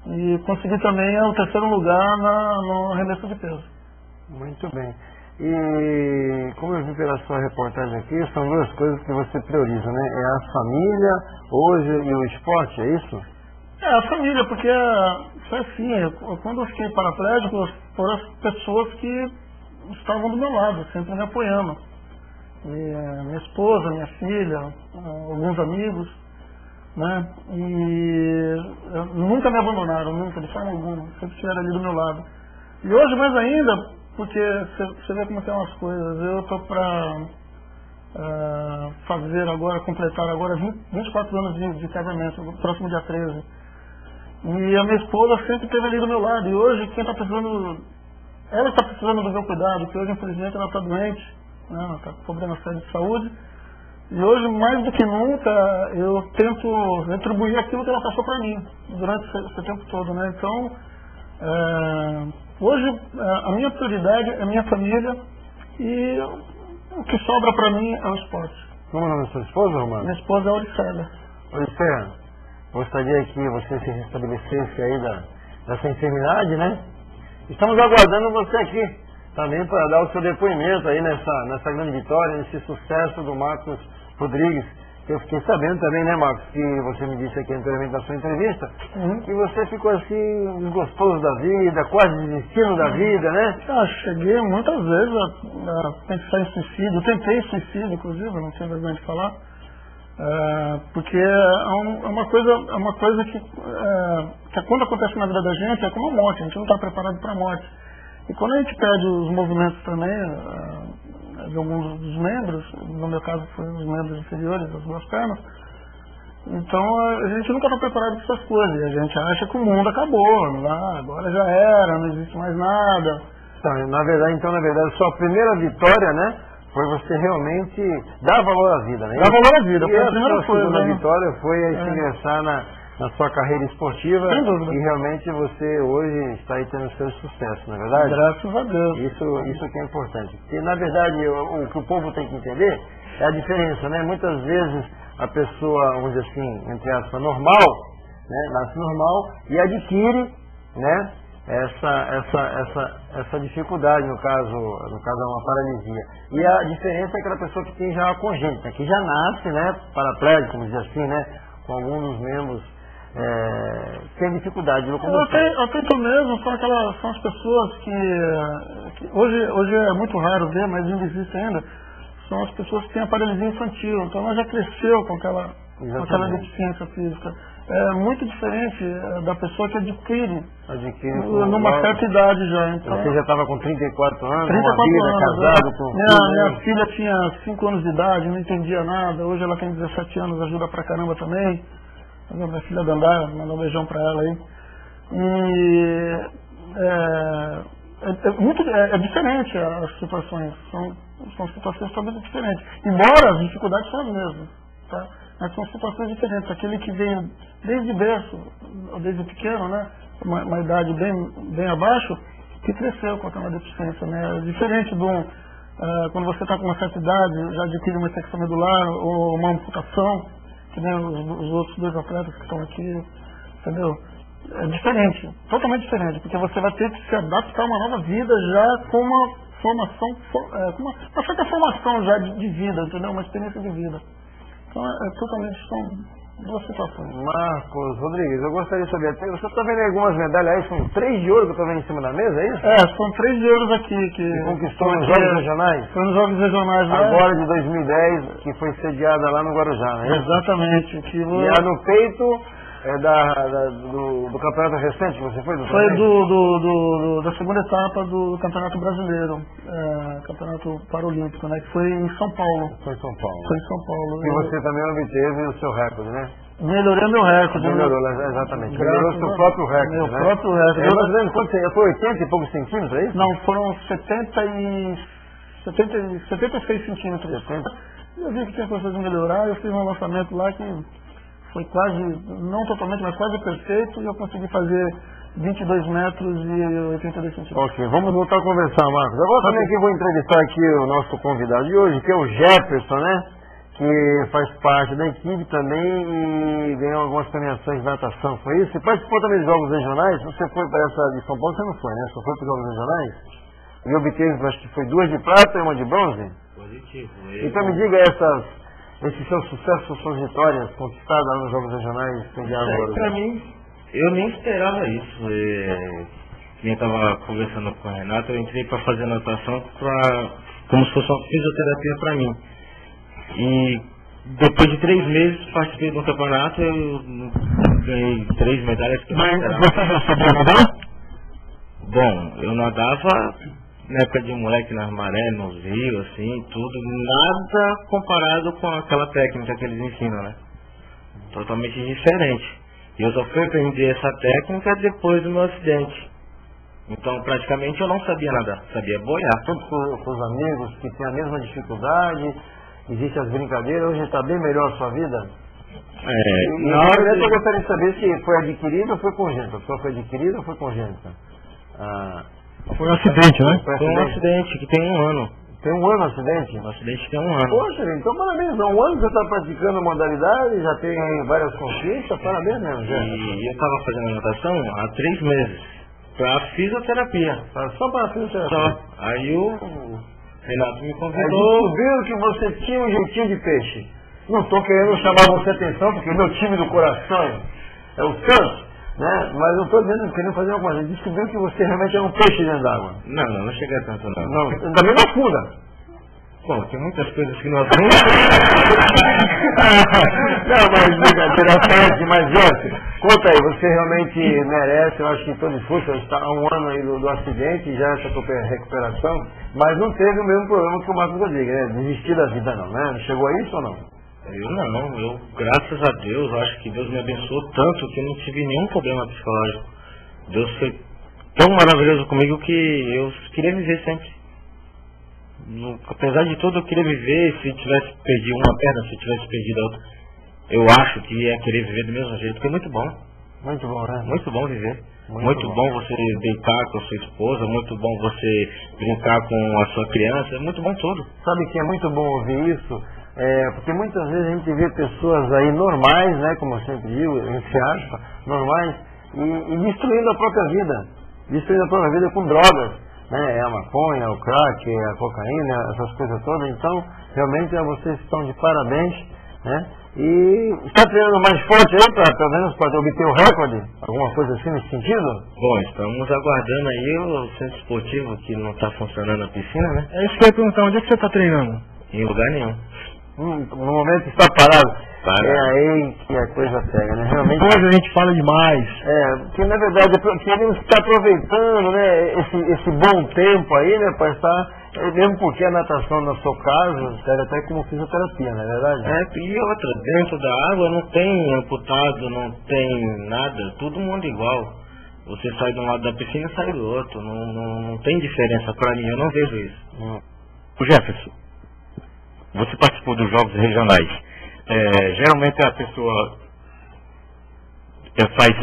E consegui também o 3º lugar no arremesso de peso. Muito bem. E como eu vi pela sua reportagem aqui, são 2 coisas que você prioriza, né? É a família hoje e o esporte, é isso? A família, porque foi assim, quando eu fiquei paraplégico, foram as pessoas que estavam do meu lado, sempre me apoiando. E, minha esposa, minha filha, alguns amigos, né? E nunca me abandonaram, nunca, de forma alguma, sempre estiveram ali do meu lado. E hoje, mais ainda, porque você vê como tem umas coisas. Eu estou para completar agora 24 anos de casamento, no próximo dia 13. E a minha esposa sempre esteve ali do meu lado. E hoje, quem está precisando, ela está precisando do meu cuidado, porque hoje, infelizmente, ela está doente, né? Ela está com problemas sérios de saúde. E hoje, mais do que nunca, eu tento retribuir aquilo que ela passou para mim durante esse tempo todo, né? Então, hoje, a minha prioridade é a minha família e o que sobra para mim é o esporte. Como é o nome da sua esposa, Romano? Minha esposa é Auricélia. Auricélia, gostaria que você se restabelecesse aí dessa enfermidade, né? Estamos aguardando você aqui também para dar o seu depoimento aí nessa grande vitória, nesse sucesso do Marcos Rodrigues. Eu fiquei sabendo também, né, Marcos, que você me disse aqui anteriormente na sua entrevista, que você ficou assim, desgostoso da vida, quase desistindo da vida, né? Cheguei muitas vezes a pensar em suicídio, tentei suicídio, inclusive, não tenho vergonha de falar, porque é uma coisa que quando acontece na vida da gente é como a morte, a gente não está preparado para a morte. E quando a gente perde os movimentos também de alguns dos membros, no meu caso foram os membros inferiores das duas pernas, então a gente nunca está preparado para essas coisas, e a gente acha que o mundo acabou, agora já era, não existe mais nada. Então, na verdade, sua primeira vitória, né, foi você realmente dar valor à vida, né? Dar valor à vida, e foi a primeira coisa. A segunda vitória foi se ingressar na sua carreira esportiva, e realmente você hoje está aí tendo seu sucesso, não é verdade? Graças a Deus. Isso que é importante. Porque, na verdade, o que o povo tem que entender é a diferença, né? Muitas vezes a pessoa, vamos dizer assim, entre aspas, normal, né? Nasce normal e adquire, né? Essa dificuldade, no caso é uma paralisia. E a diferença é aquela pessoa que tem já a congênita, que já nasce, né? Paraplégico, como diz assim, né? Com alguns dos membros tem dificuldade de locomoção. Eu tento mesmo, são as pessoas que hoje é muito raro ver, mas ainda existe ainda, são as pessoas que têm a paralisia infantil, então ela já cresceu com aquela deficiência física. É muito diferente da pessoa que adquire numa certa idade já. Então, você já estava com 34 anos, 34 anos, casado com minha filha tinha 5 anos de idade, não entendia nada, hoje ela tem 17 anos, ajuda pra caramba também. Minha filha Dandara, mandar um beijão pra ela aí. E é diferente as situações, são situações totalmente diferentes. Embora as dificuldades são as mesmas, tá? Mas são situações diferentes. Aquele que veio desde berço, ou desde pequeno, né? Uma idade bem abaixo, que cresceu com aquela deficiência, né? É diferente quando você está com uma certa idade, já adquire uma infecção medular ou uma amputação, que nem os outros dois atletas que estão aqui, entendeu? É diferente, totalmente diferente, porque você vai ter que se adaptar a uma nova vida já com uma formação, com uma certa formação já de vida, entendeu? Uma experiência de vida. Então são duas situações. Marcos Rodrigues, eu gostaria de saber, você está vendo algumas medalhas aí, são 3 de ouro que eu estou vendo em cima da mesa, é isso? São 3 de ouro aqui que conquistou nos Jogos Regionais? Foi nos Jogos Regionais lá. Agora de 2010, que foi sediada lá no Guarujá, né? Exatamente. E no peito do campeonato recente que você foi? Foi da segunda etapa do Campeonato Brasileiro, Campeonato Paralímpico, né? Que foi em São Paulo. Foi em São Paulo. Foi em São Paulo. E você também obteve o seu recorde, né? Melhorei meu recorde. Melhorou, exatamente. Melhorou o seu próprio recorde, meu próprio recorde. Mais ou menos quanto você ia? Foi 80 e poucos centímetros, é isso? Não, foram 76 centímetros. 70. Eu vi que tinha coisas de melhorar, eu fiz um lançamento lá que foi quase, não totalmente, mas quase perfeito, e eu consegui fazer 22 metros e 82 centímetros. Ok, vamos voltar a conversar, Marcos. Agora também aqui vou entrevistar aqui o nosso convidado de hoje, que é o Jefferson, né? Que faz parte da equipe também e ganhou algumas premiações de natação, foi isso? Você participou também dos Jogos Regionais? Você foi para essa de São Paulo, você não foi, né? Só foi para os Jogos Regionais? E obteve, acho que foi 2 de prata e 1 de bronze? Positivo. Então me diga esse seu sucesso, suas vitórias conquistadas lá nos Jogos Regionais sediados agora. Para mim, eu nem esperava isso. Eu estava conversando com a Renata, eu entrei para fazer natação como se fosse uma fisioterapia para mim. E depois de 3 meses participei de um campeonato, eu ganhei 3 medalhas que eu não esperava. Você já sabia nadar? Bom, eu nadava na época de moleque nas marés, nos rios, assim, tudo, nada comparado com aquela técnica que eles ensinam, né? Totalmente diferente. E eu só fui aprender essa técnica depois do meu acidente. Então, praticamente, eu não sabia nadar, sabia boiar. Todos com os amigos que têm a mesma dificuldade, existem as brincadeiras, hoje está bem melhor a sua vida? Na hora eu gostaria de saber se foi adquirida ou foi congênita. A pessoa foi adquirida ou foi congênita? Foi um acidente, né? Foi um acidente que tem 1 ano. Tem 1 ano o acidente? O acidente tem 1 ano. Poxa, então parabéns, há 1 ano você está praticando a modalidade, já tem aí várias conquistas, parabéns mesmo, gente. E eu estava fazendo natação há 3 meses, para fisioterapia. Só para fisioterapia? Só. Aí o Renato me Aí convidou. descobriram que você tinha um jeitinho de peixe. Não estou querendo chamar você atenção, porque o meu time do coração é o Santos, né? Mas eu estou querendo fazer uma coisa. Descobriram que você realmente é um peixe dentro d'água. Não cheguei a tanto não. Não, também não funda. Bom, tem muitas coisas que nós vemos. Não, mas brincadeira à parte, mas José, conta aí, você realmente merece, eu acho que todo esforço, está há 1 ano aí do acidente, já essa recuperação, mas não teve o mesmo problema que o Marcos Rodrigues, né? Desistir da vida não, né? Não chegou a isso ou não? Eu, graças a Deus, acho que Deus me abençoou tanto que eu não tive nenhum problema psicológico. Deus foi tão maravilhoso comigo que eu queria viver sempre. Apesar de tudo, eu queria viver. Se tivesse perdido uma perna, se tivesse perdido a outra, eu acho que ia querer viver do mesmo jeito, porque é muito bom. Muito bom, né? Muito bom viver. Muito bom você deitar com a sua esposa, muito bom você brincar com a sua criança, é muito bom tudo. Sabe que é muito bom ouvir isso? Porque muitas vezes a gente vê pessoas aí normais, né, como eu sempre digo, entre aspas, normais, e destruindo a própria vida. Destruindo a própria vida com drogas. Né, a maconha, o crack, a cocaína, essas coisas todas. Então, realmente vocês estão de parabéns, né? E está treinando mais forte aí para pelo menos para obter o recorde? Alguma coisa assim nesse sentido? Bom, estamos aguardando aí o centro esportivo que não está funcionando a piscina, né? É isso que eu ia perguntar, onde é que você está treinando? Em lugar nenhum. No momento está parado. É aí que a coisa pega, né? Realmente. Hoje a gente fala demais. Porque na verdade queremos estar aproveitando, né, esse bom tempo aí, né, para estar, mesmo porque a natação, no seu caso, serve até como fisioterapia, não é verdade? E outra, dentro da água não tem amputado, não tem nada, todo mundo igual. Você sai de um lado da piscina e sai do outro, não tem diferença pra mim, eu não vejo isso. O Jefferson, você participou dos Jogos Regionais. Geralmente a pessoa faz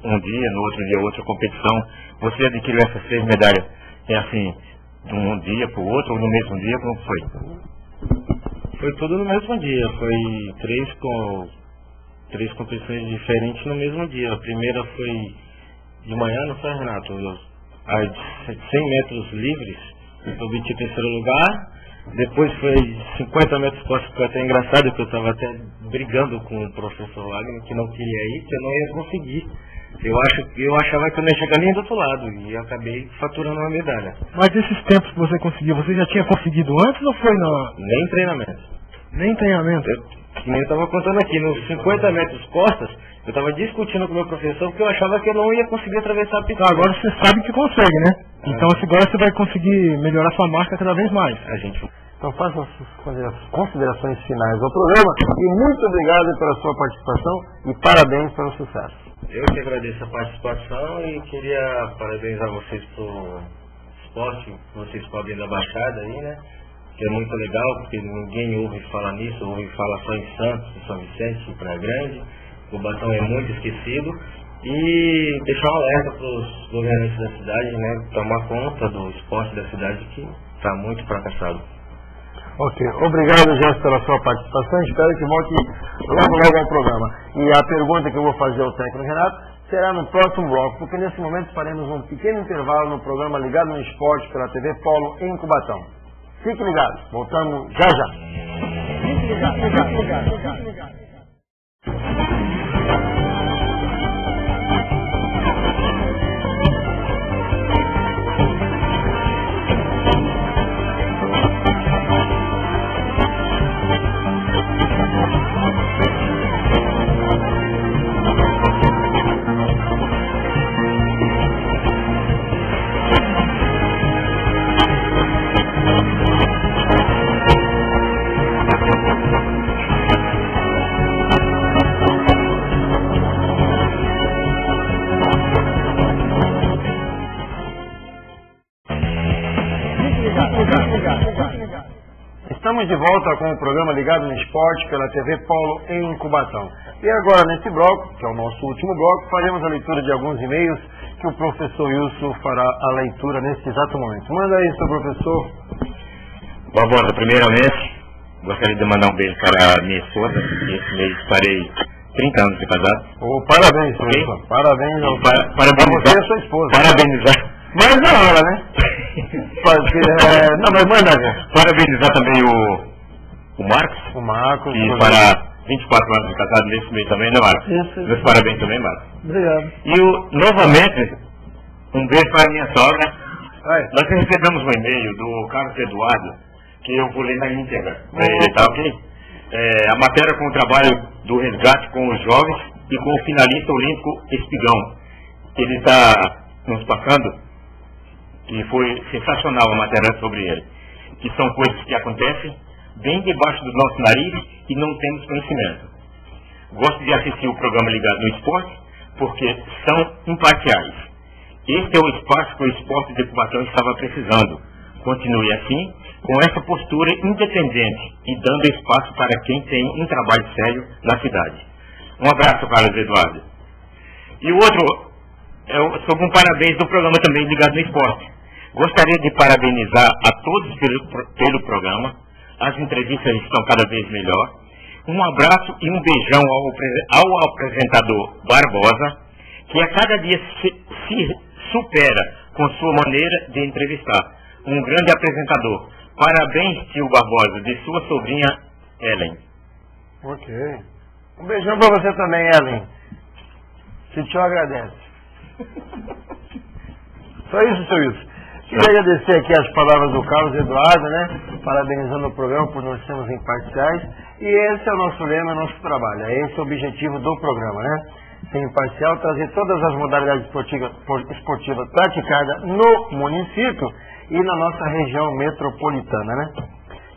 um dia, no outro dia outra competição. Você adquiriu essas 3 medalhas, assim, de um dia para o outro ou no mesmo dia, como foi? Foi tudo no mesmo dia, foi 3 competições diferentes no mesmo dia. A primeira foi de manhã, não foi, Renato? As 100 metros livres, eu obtive 3º lugar. Depois foi 50 metros costas, que foi até engraçado, porque eu estava até brigando com o professor Wagner, que não queria ir, que eu não ia conseguir. Eu achava que eu não ia chegar nem do outro lado, e acabei faturando uma medalha. Mas esses tempos que você conseguiu, você já tinha conseguido antes ou foi Nem treinamento. Nem treinamento? Que nem eu estava contando aqui, nos 50 metros costas, eu estava discutindo com o meu professor, porque eu achava que eu não ia conseguir atravessar a piscina. Agora você sabe que consegue, né? Então agora você vai conseguir melhorar sua marca cada vez mais. Então faça as suas considerações finais ao programa e muito obrigado pela sua participação e parabéns pelo sucesso. Eu que agradeço a participação e queria parabenizar vocês pelo esporte que vocês cobrem da Baixada aí, né? Que é muito legal, porque ninguém ouve falar nisso, ouve falar só em Santos, em São Vicente, em Praia Grande. O Cubatão é muito esquecido. E deixar um alerta para os governantes da cidade, né? Tomar conta do esporte da cidade que está muito fracassado. Ok, obrigado, Jéssica, pela sua participação. Espero que volte logo ao programa. E a pergunta que eu vou fazer ao técnico Renato será no próximo bloco, porque nesse momento faremos um pequeno intervalo no programa Ligado no Esporte pela TV Polo em Cubatão. Fique ligado, voltamos já já. Fique ligado. Estamos de volta com o programa Ligado no Esporte pela TV Polo em Cubatão. E agora, nesse bloco, que é o nosso último bloco, faremos a leitura de alguns e-mails que o professor Wilson fará a leitura nesse exato momento. Manda aí, seu professor. Barbosa, primeiramente, gostaria de mandar um beijo para a minha esposa. Esse mês farei 30 anos de casado. Parabéns, okay? Wilson. Parabéns ao parabenizar você e a sua esposa. Parabenizar. Mas na hora, né? Não, mas manda ver. Parabenizar também o Marcos. O Marcos. Que fará 24 anos de casado nesse mês também, né, Marcos? Isso. Meus parabéns também, Marcos. Obrigado. E novamente, um beijo para a minha sogra. Vai. Nós recebemos um e-mail do Carlos Eduardo, que eu vou ler na íntegra. Ele tá ok? A matéria com o trabalho do resgate com os jovens e com o finalista olímpico Espigão. Ele está nos passando, que foi sensacional a matéria sobre ele, que são coisas que acontecem bem debaixo do nosso nariz e não temos conhecimento. Gosto de assistir o programa Ligado no Esporte, porque são imparciais. Este é o espaço que o esporte de Cubatão estava precisando. Continue assim, com essa postura independente e dando espaço para quem tem um trabalho sério na cidade. Um abraço, Carlos Eduardo. E o outro é sobre um parabéns do programa também Ligado no Esporte. Gostaria de parabenizar a todos pelo programa. As entrevistas estão cada vez melhor. Um abraço e um beijão ao apresentador Barbosa, que a cada dia se supera com sua maneira de entrevistar. Um grande apresentador. Parabéns, tio Barbosa, de sua sobrinha Ellen. Ok. Um beijão pra você também, Ellen. Se te agradece. Só isso, seu Wilson. Queria agradecer aqui as palavras do Carlos Eduardo, né? Parabenizando o programa por nós sermos imparciais. E esse é o nosso lema, o nosso trabalho. É esse o objetivo do programa, né? Ser imparcial, trazer todas as modalidades esportivas praticadas no município e na nossa região metropolitana, né?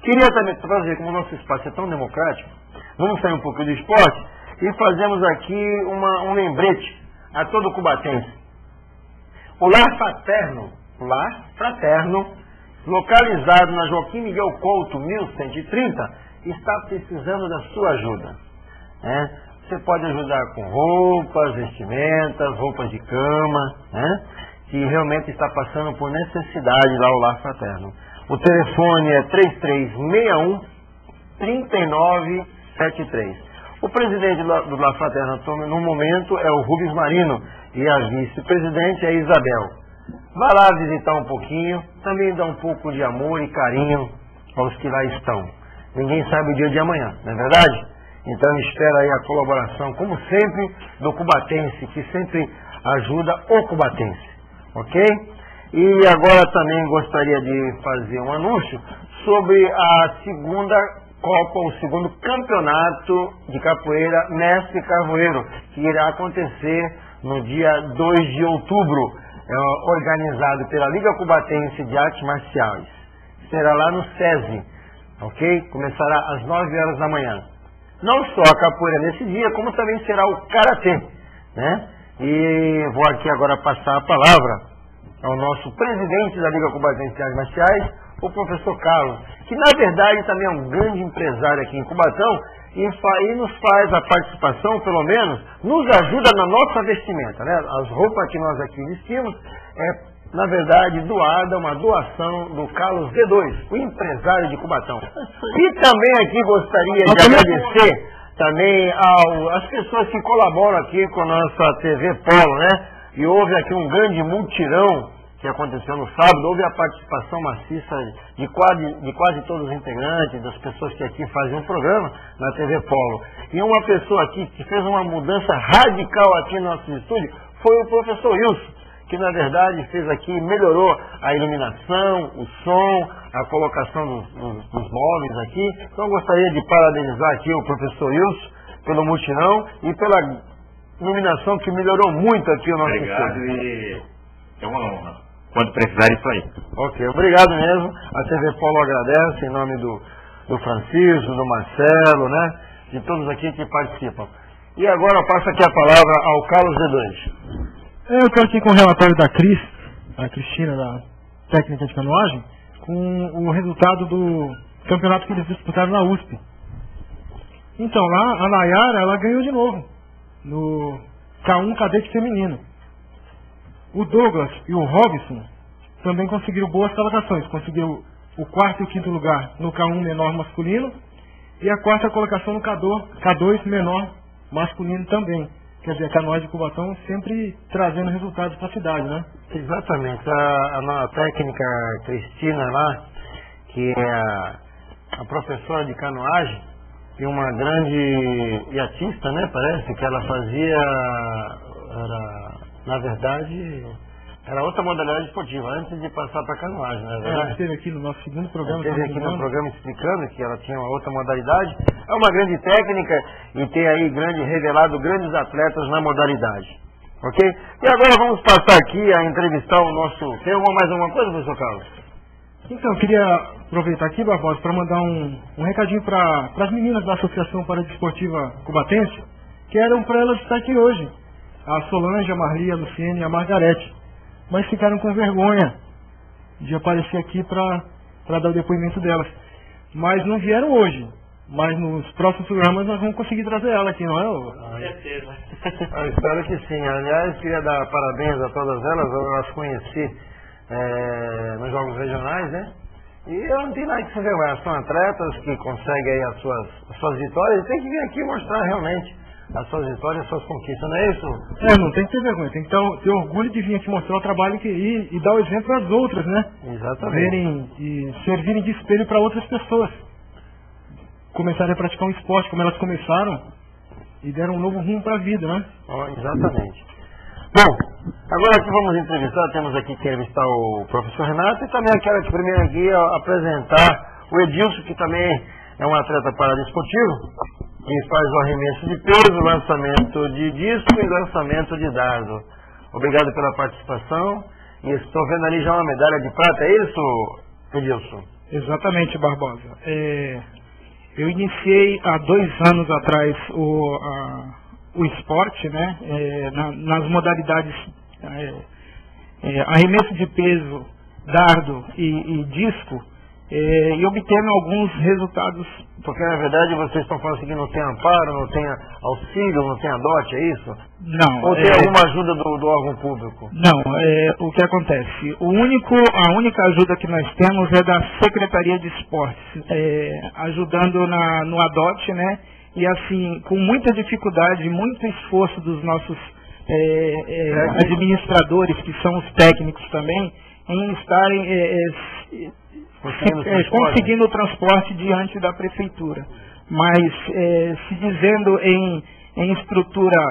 Queria também trazer, como o nosso espaço é tão democrático, vamos sair um pouquinho do esporte e fazemos aqui um lembrete a todo cubatense. O Lar Fraterno, localizado na Joaquim Miguel Couto, 1130, está precisando da sua ajuda. Né? Você pode ajudar com roupas, vestimentas, roupas de cama, né? Que realmente está passando por necessidade lá o Lar Fraterno. O telefone é 3361-3973. O presidente do Lar Fraterno no momento é o Rubens Marino e a vice-presidente é a Isabel. Vá lá visitar um pouquinho, também dá um pouco de amor e carinho aos que lá estão. Ninguém sabe o dia de amanhã, não é verdade? Então espera aí a colaboração, como sempre, do cubatense, que sempre ajuda o cubatense, ok? E agora também gostaria de fazer um anúncio sobre a segunda Copa, o segundo campeonato de capoeira Mestre Carvoeiro, que irá acontecer no dia 2 de outubro. Organizado pela Liga Cubatense de Artes Marciais. Será lá no SESI, ok? Começará às 9 horas da manhã. Não só a capoeira nesse dia, como também será o karatê, né? E vou aqui agora passar a palavra ao nosso presidente da Liga Cubatense de Artes Marciais, o professor Carlos, que na verdade também é um grande empresário aqui em Cubatão e nos faz a participação, pelo menos, nos ajuda na nossa vestimenta, né? As roupas que nós aqui vestimos na verdade, doada, uma doação do Carlos D2, o empresário de Cubatão. E também aqui gostaria de agradecer também às pessoas que colaboram aqui com a nossa TV Polo, né? E houve aqui um grande mutirão que aconteceu no sábado, houve a participação maciça de quase todos os integrantes, das pessoas que aqui fazem o programa na TV Polo. E uma pessoa aqui que fez uma mudança radical aqui no nosso estúdio foi o professor Wilson, que na verdade fez aqui, melhorou a iluminação, o som, a colocação dos móveis aqui. Então eu gostaria de parabenizar aqui o professor Wilson pelo mutirão e pela iluminação que melhorou muito aqui o nosso estúdio. Obrigado e é uma honra. Quando precisar, isso aí. Ok, obrigado mesmo. A TV Polo agradece em nome do Francisco, do Marcelo, né? De todos aqui que participam. E agora eu passo aqui a palavra ao Carlos D2. Eu estou aqui com o relatório da a Cristina, da técnica de canoagem, com o resultado do campeonato que eles disputaram na USP. Então lá a Nayara, ela ganhou de novo no K1 cadete feminino. O Douglas e o Robson também conseguiram boas colocações, conseguiram o 4º e o 5º lugar no K1 menor masculino e a 4ª colocação no K2 menor masculino também. Quer dizer, a Canoagem de Cubatão sempre trazendo resultados para a cidade, né? Exatamente. A técnica Cristina lá, que é a professora de canoagem, e uma grande iatista, né? Parece que ela fazia, na verdade, era outra modalidade esportiva, antes de passar para a canoagem, não é verdade? Ela esteve aqui no nosso segundo programa. Esteve aqui no programa explicando que ela tinha uma outra modalidade. É uma grande técnica e tem aí revelado grandes atletas na modalidade. Ok? E agora vamos passar aqui a entrevistar o nosso... Tem mais alguma coisa, professor Carlos? Então, eu queria aproveitar aqui, Barbosa, para mandar um recadinho para as meninas da Associação Paradesportiva Cubatense, que eram para elas estar aqui hoje. A Solange, a Marli, a Luciene e a Margarete. Mas ficaram com vergonha de aparecer aqui para dar o depoimento delas. Mas não vieram hoje. Mas nos próximos programas nós vamos conseguir trazer ela aqui, não é? Com certeza. Eu espero que sim. Aliás, queria dar parabéns a todas elas. Eu as conheci nos Jogos Regionais, né? E eu não tenho nada que se vergonhar. São atletas que conseguem aí as suas vitórias e tem que vir aqui mostrar realmente as suas vitórias, as suas conquistas, não é isso? Não tem que ter vergonha, tem que ter orgulho de vir aqui mostrar o trabalho e dar o exemplo às outras, né? Exatamente. Verem e servirem de espelho para outras pessoas. Começarem a praticar um esporte como elas começaram e deram um novo rumo para a vida, né? Exatamente. Bom, agora aqui vamos entrevistar, temos aqui que entrevistar o professor Renato e também quero aqui primeiro aqui apresentar o Edilson, que também é um atleta paradesportivo. E faz o arremesso de peso, lançamento de disco e lançamento de dardo. Obrigado pela participação. E estou vendo ali já uma medalha de prata, é isso, Edilson? Exatamente, Barbosa. Eu iniciei há 2 anos atrás o esporte, né? Nas modalidades arremesso de peso, dardo e disco, e obtendo alguns resultados. Porque na verdade vocês estão falando assim que não tem amparo, não tem auxílio, não tem adote, é isso? Não. Ou tem alguma ajuda do órgão público? Não, o que acontece? A única ajuda que nós temos é da Secretaria de Esportes, ajudando no adote, né? E assim, com muita dificuldade, muito esforço dos nossos administradores, que são os técnicos também, em estarem conseguindo o transporte diante da prefeitura. Mas se dizendo em estrutura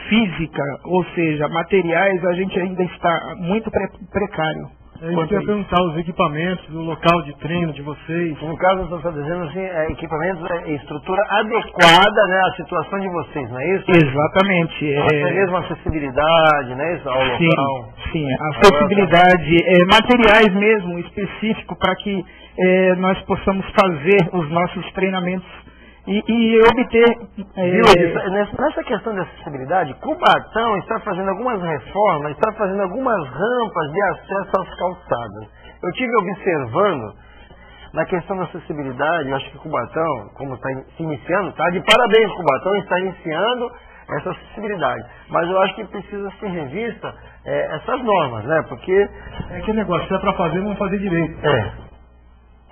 física, ou seja, materiais, a gente ainda está muito precário. Eu queria perguntar os equipamentos, o local de treino de vocês. No caso, você está dizendo assim, equipamentos, estrutura adequada, né, à situação de vocês, não é isso? Exatamente. Até mesmo acessibilidade, né, isso, ao local. Sim, acessibilidade, materiais mesmo específicos para que nós possamos fazer os nossos treinamentos e obter... Nessa questão de acessibilidade, Cubatão está fazendo algumas reformas, está fazendo algumas rampas de acesso às calçadas. Eu estive observando na questão da acessibilidade, eu acho que Cubatão, como está se iniciando, está de parabéns, Cubatão está iniciando essa acessibilidade. Mas eu acho que precisa ser revista essas normas, né? Porque... É aquele negócio, se é para fazer, vamos fazer direito.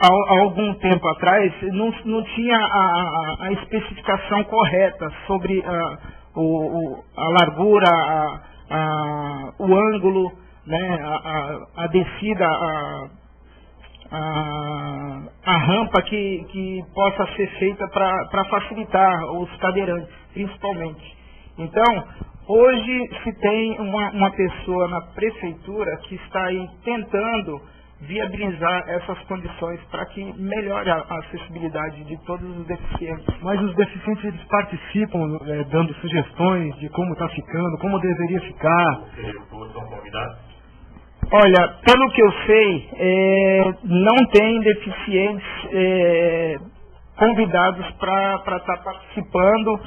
Há algum tempo atrás, não tinha a especificação correta sobre a largura, o ângulo, né, a descida, a rampa que possa ser feita para facilitar os cadeirantes, principalmente. Então, hoje se tem uma pessoa na prefeitura que está aí tentando viabilizar essas condições para que melhore a acessibilidade de todos os deficientes. Mas os deficientes, eles participam dando sugestões de como está ficando, como deveria ficar? Olha, pelo que eu sei, não tem deficientes convidados para estar participando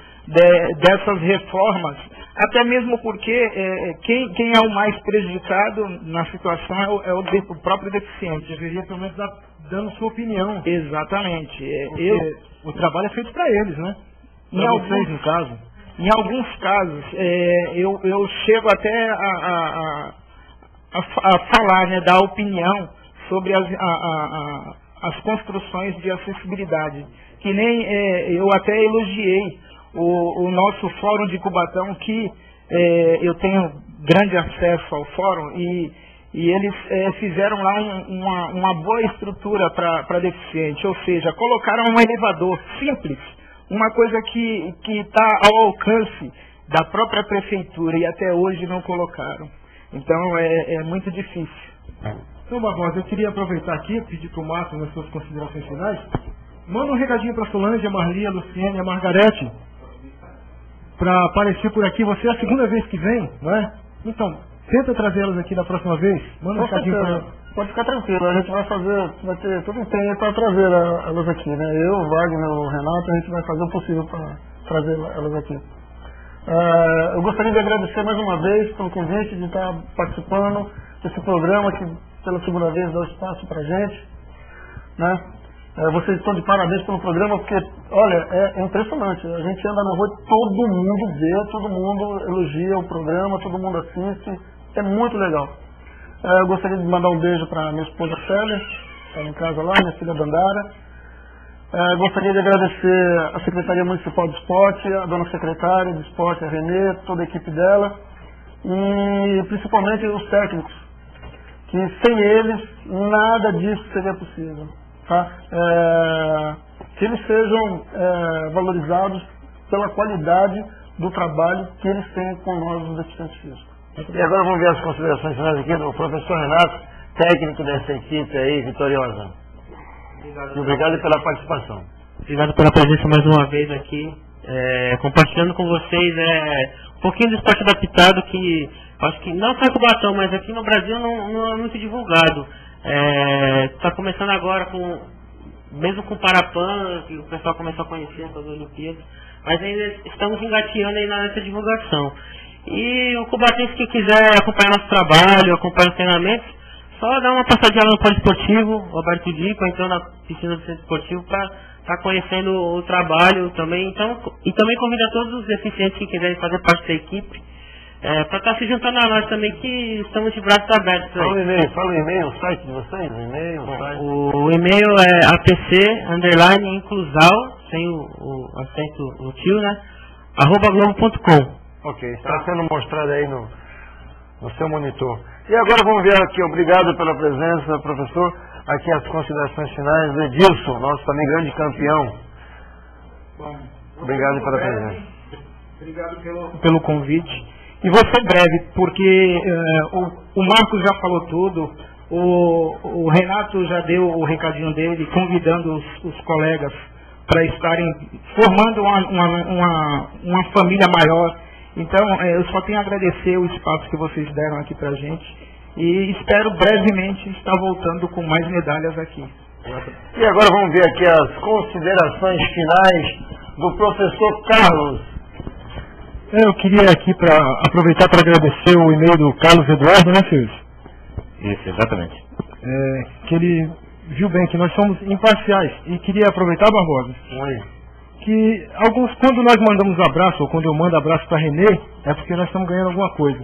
dessas reformas, Até mesmo porque quem é o mais prejudicado na situação é o próprio deficiente. Deveria pelo menos dando sua opinião. Exatamente. O trabalho é feito para eles, né? Para vocês, no caso. Em alguns casos, eu chego até a falar, né, dar opinião sobre as construções de acessibilidade. Que nem eu até elogiei o nosso fórum de Cubatão, que eu tenho grande acesso ao fórum, e eles fizeram lá uma boa estrutura para deficiente, ou seja, colocaram um elevador simples, uma coisa que está ao alcance da própria prefeitura, e até hoje não colocaram. Então é muito difícil. Então, Barbosa, eu queria aproveitar aqui e pedir para o Márcio nas suas considerações finais. Manda um recadinho para a Solange, a Marli, a Luciene, a Margarete, para aparecer por aqui. Você é a segunda vez que vem, não é? Então, tenta trazê-las aqui da próxima vez. Manda um recadinho para... Pode ficar tranquilo, a gente vai ter todo empenho para trazer elas aqui, né? Eu, o Wagner, o Renato, a gente vai fazer o possível para trazer elas aqui. Eu gostaria de agradecer mais uma vez pelo convite de estar participando desse programa que pela segunda vez dá espaço para a gente, né? Vocês estão de parabéns pelo programa, porque, olha, é impressionante. A gente anda na rua e todo mundo vê, todo mundo elogia o programa, todo mundo assiste. É muito legal. Eu gostaria de mandar um beijo para minha esposa Célia, que está em casa lá, minha filha Dandara. Gostaria de agradecer a Secretaria Municipal de Esporte, a dona secretária de Esporte, a Renê, toda a equipe dela, e principalmente os técnicos, que sem eles nada disso seria possível. Tá? Que eles sejam valorizados pela qualidade do trabalho que eles têm com nós, os deficientes físicos. E agora vamos ver as considerações finais aqui do professor Renato, técnico dessa equipe aí, vitoriosa. Obrigado pela participação. Obrigado pela presença mais uma vez aqui, compartilhando com vocês um pouquinho do esporte adaptado, que acho que não só em Cubatão, mas aqui no Brasil não é muito divulgado. Está começando agora mesmo com o Parapan, que o pessoal começou a conhecer com as Olimpíadas, mas ainda estamos engateando aí nessa divulgação. E o cubatense que quiser acompanhar nosso trabalho, acompanhar os treinamentos, só dá uma passadinha lá no Poliesportivo, Roberto Dico, ou então na piscina do Centro Esportivo, para estar conhecendo o trabalho também. Então, e também convida todos os deficientes que quiserem fazer parte da equipe, para estar se juntando a nós também, que estamos de braços abertos. Fala o e-mail, o site de vocês, o e-mail é apc_inclusal, sem o acento no tio, né? @globo.com. Ok, está sendo mostrado aí no seu monitor. E agora vamos ver aqui, obrigado pela presença, professor, aqui as considerações finais do Edilson, nosso também grande campeão. Obrigado pela presença. Obrigado pelo convite. E vou ser breve, porque o Marcos já falou tudo, o Renato já deu o recadinho dele, convidando os colegas para estarem formando uma família maior. Então, eu só tenho a agradecer o espaço que vocês deram aqui pra gente e espero brevemente estar voltando com mais medalhas aqui. E agora vamos ver aqui as considerações finais do professor Carlos. Eu queria aqui aproveitar para agradecer o e-mail do Carlos Eduardo, né, Silvio? Isso, exatamente. Que ele viu bem que nós somos imparciais e queria aproveitar, Barbosa. Oi. Que quando nós mandamos abraço, ou quando eu mando abraço para Renê, é porque nós estamos ganhando alguma coisa.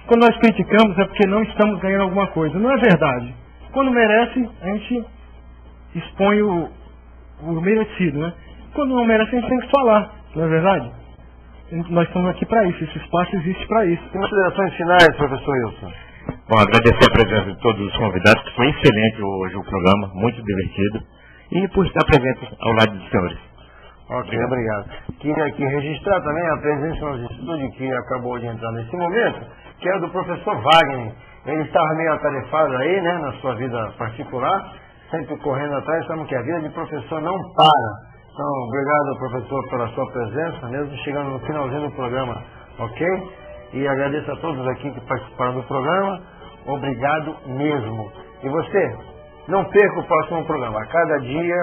Quando nós criticamos, é porque não estamos ganhando alguma coisa. Não é verdade. Quando merece, a gente expõe o merecido, né? Quando não merece, a gente tem que falar, não é verdade? Nós estamos aqui para isso, esse espaço existe para isso. Considerações finais, professor Wilson. Bom, agradecer a presença de todos os convidados, que foi excelente hoje o programa, muito divertido, e por estar presente ao lado dos senhores. Ok, obrigado. Queria aqui registrar também a presença no estúdio que acabou de entrar nesse momento, que é do professor Wagner. Ele estava meio atarefado aí, né, na sua vida particular, sempre correndo atrás, sabemos que a vida de professor não para. Então, obrigado, professor, pela sua presença, mesmo chegando no finalzinho do programa, ok? E agradeço a todos aqui que participaram do programa. Obrigado mesmo. E você, não perca o próximo programa. A cada dia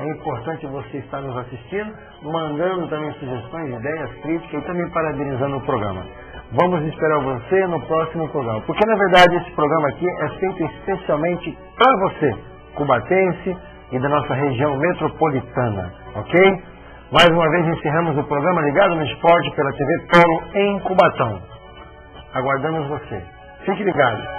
é importante você estar nos assistindo, mandando também sugestões, ideias, críticas e também parabenizando o programa. Vamos esperar você no próximo programa. Porque, na verdade, esse programa aqui é feito especialmente para você, cubatense e da nossa região metropolitana, ok? Mais uma vez encerramos o programa Ligado no Esporte pela TV Polo em Cubatão. Aguardamos você. Fique ligado.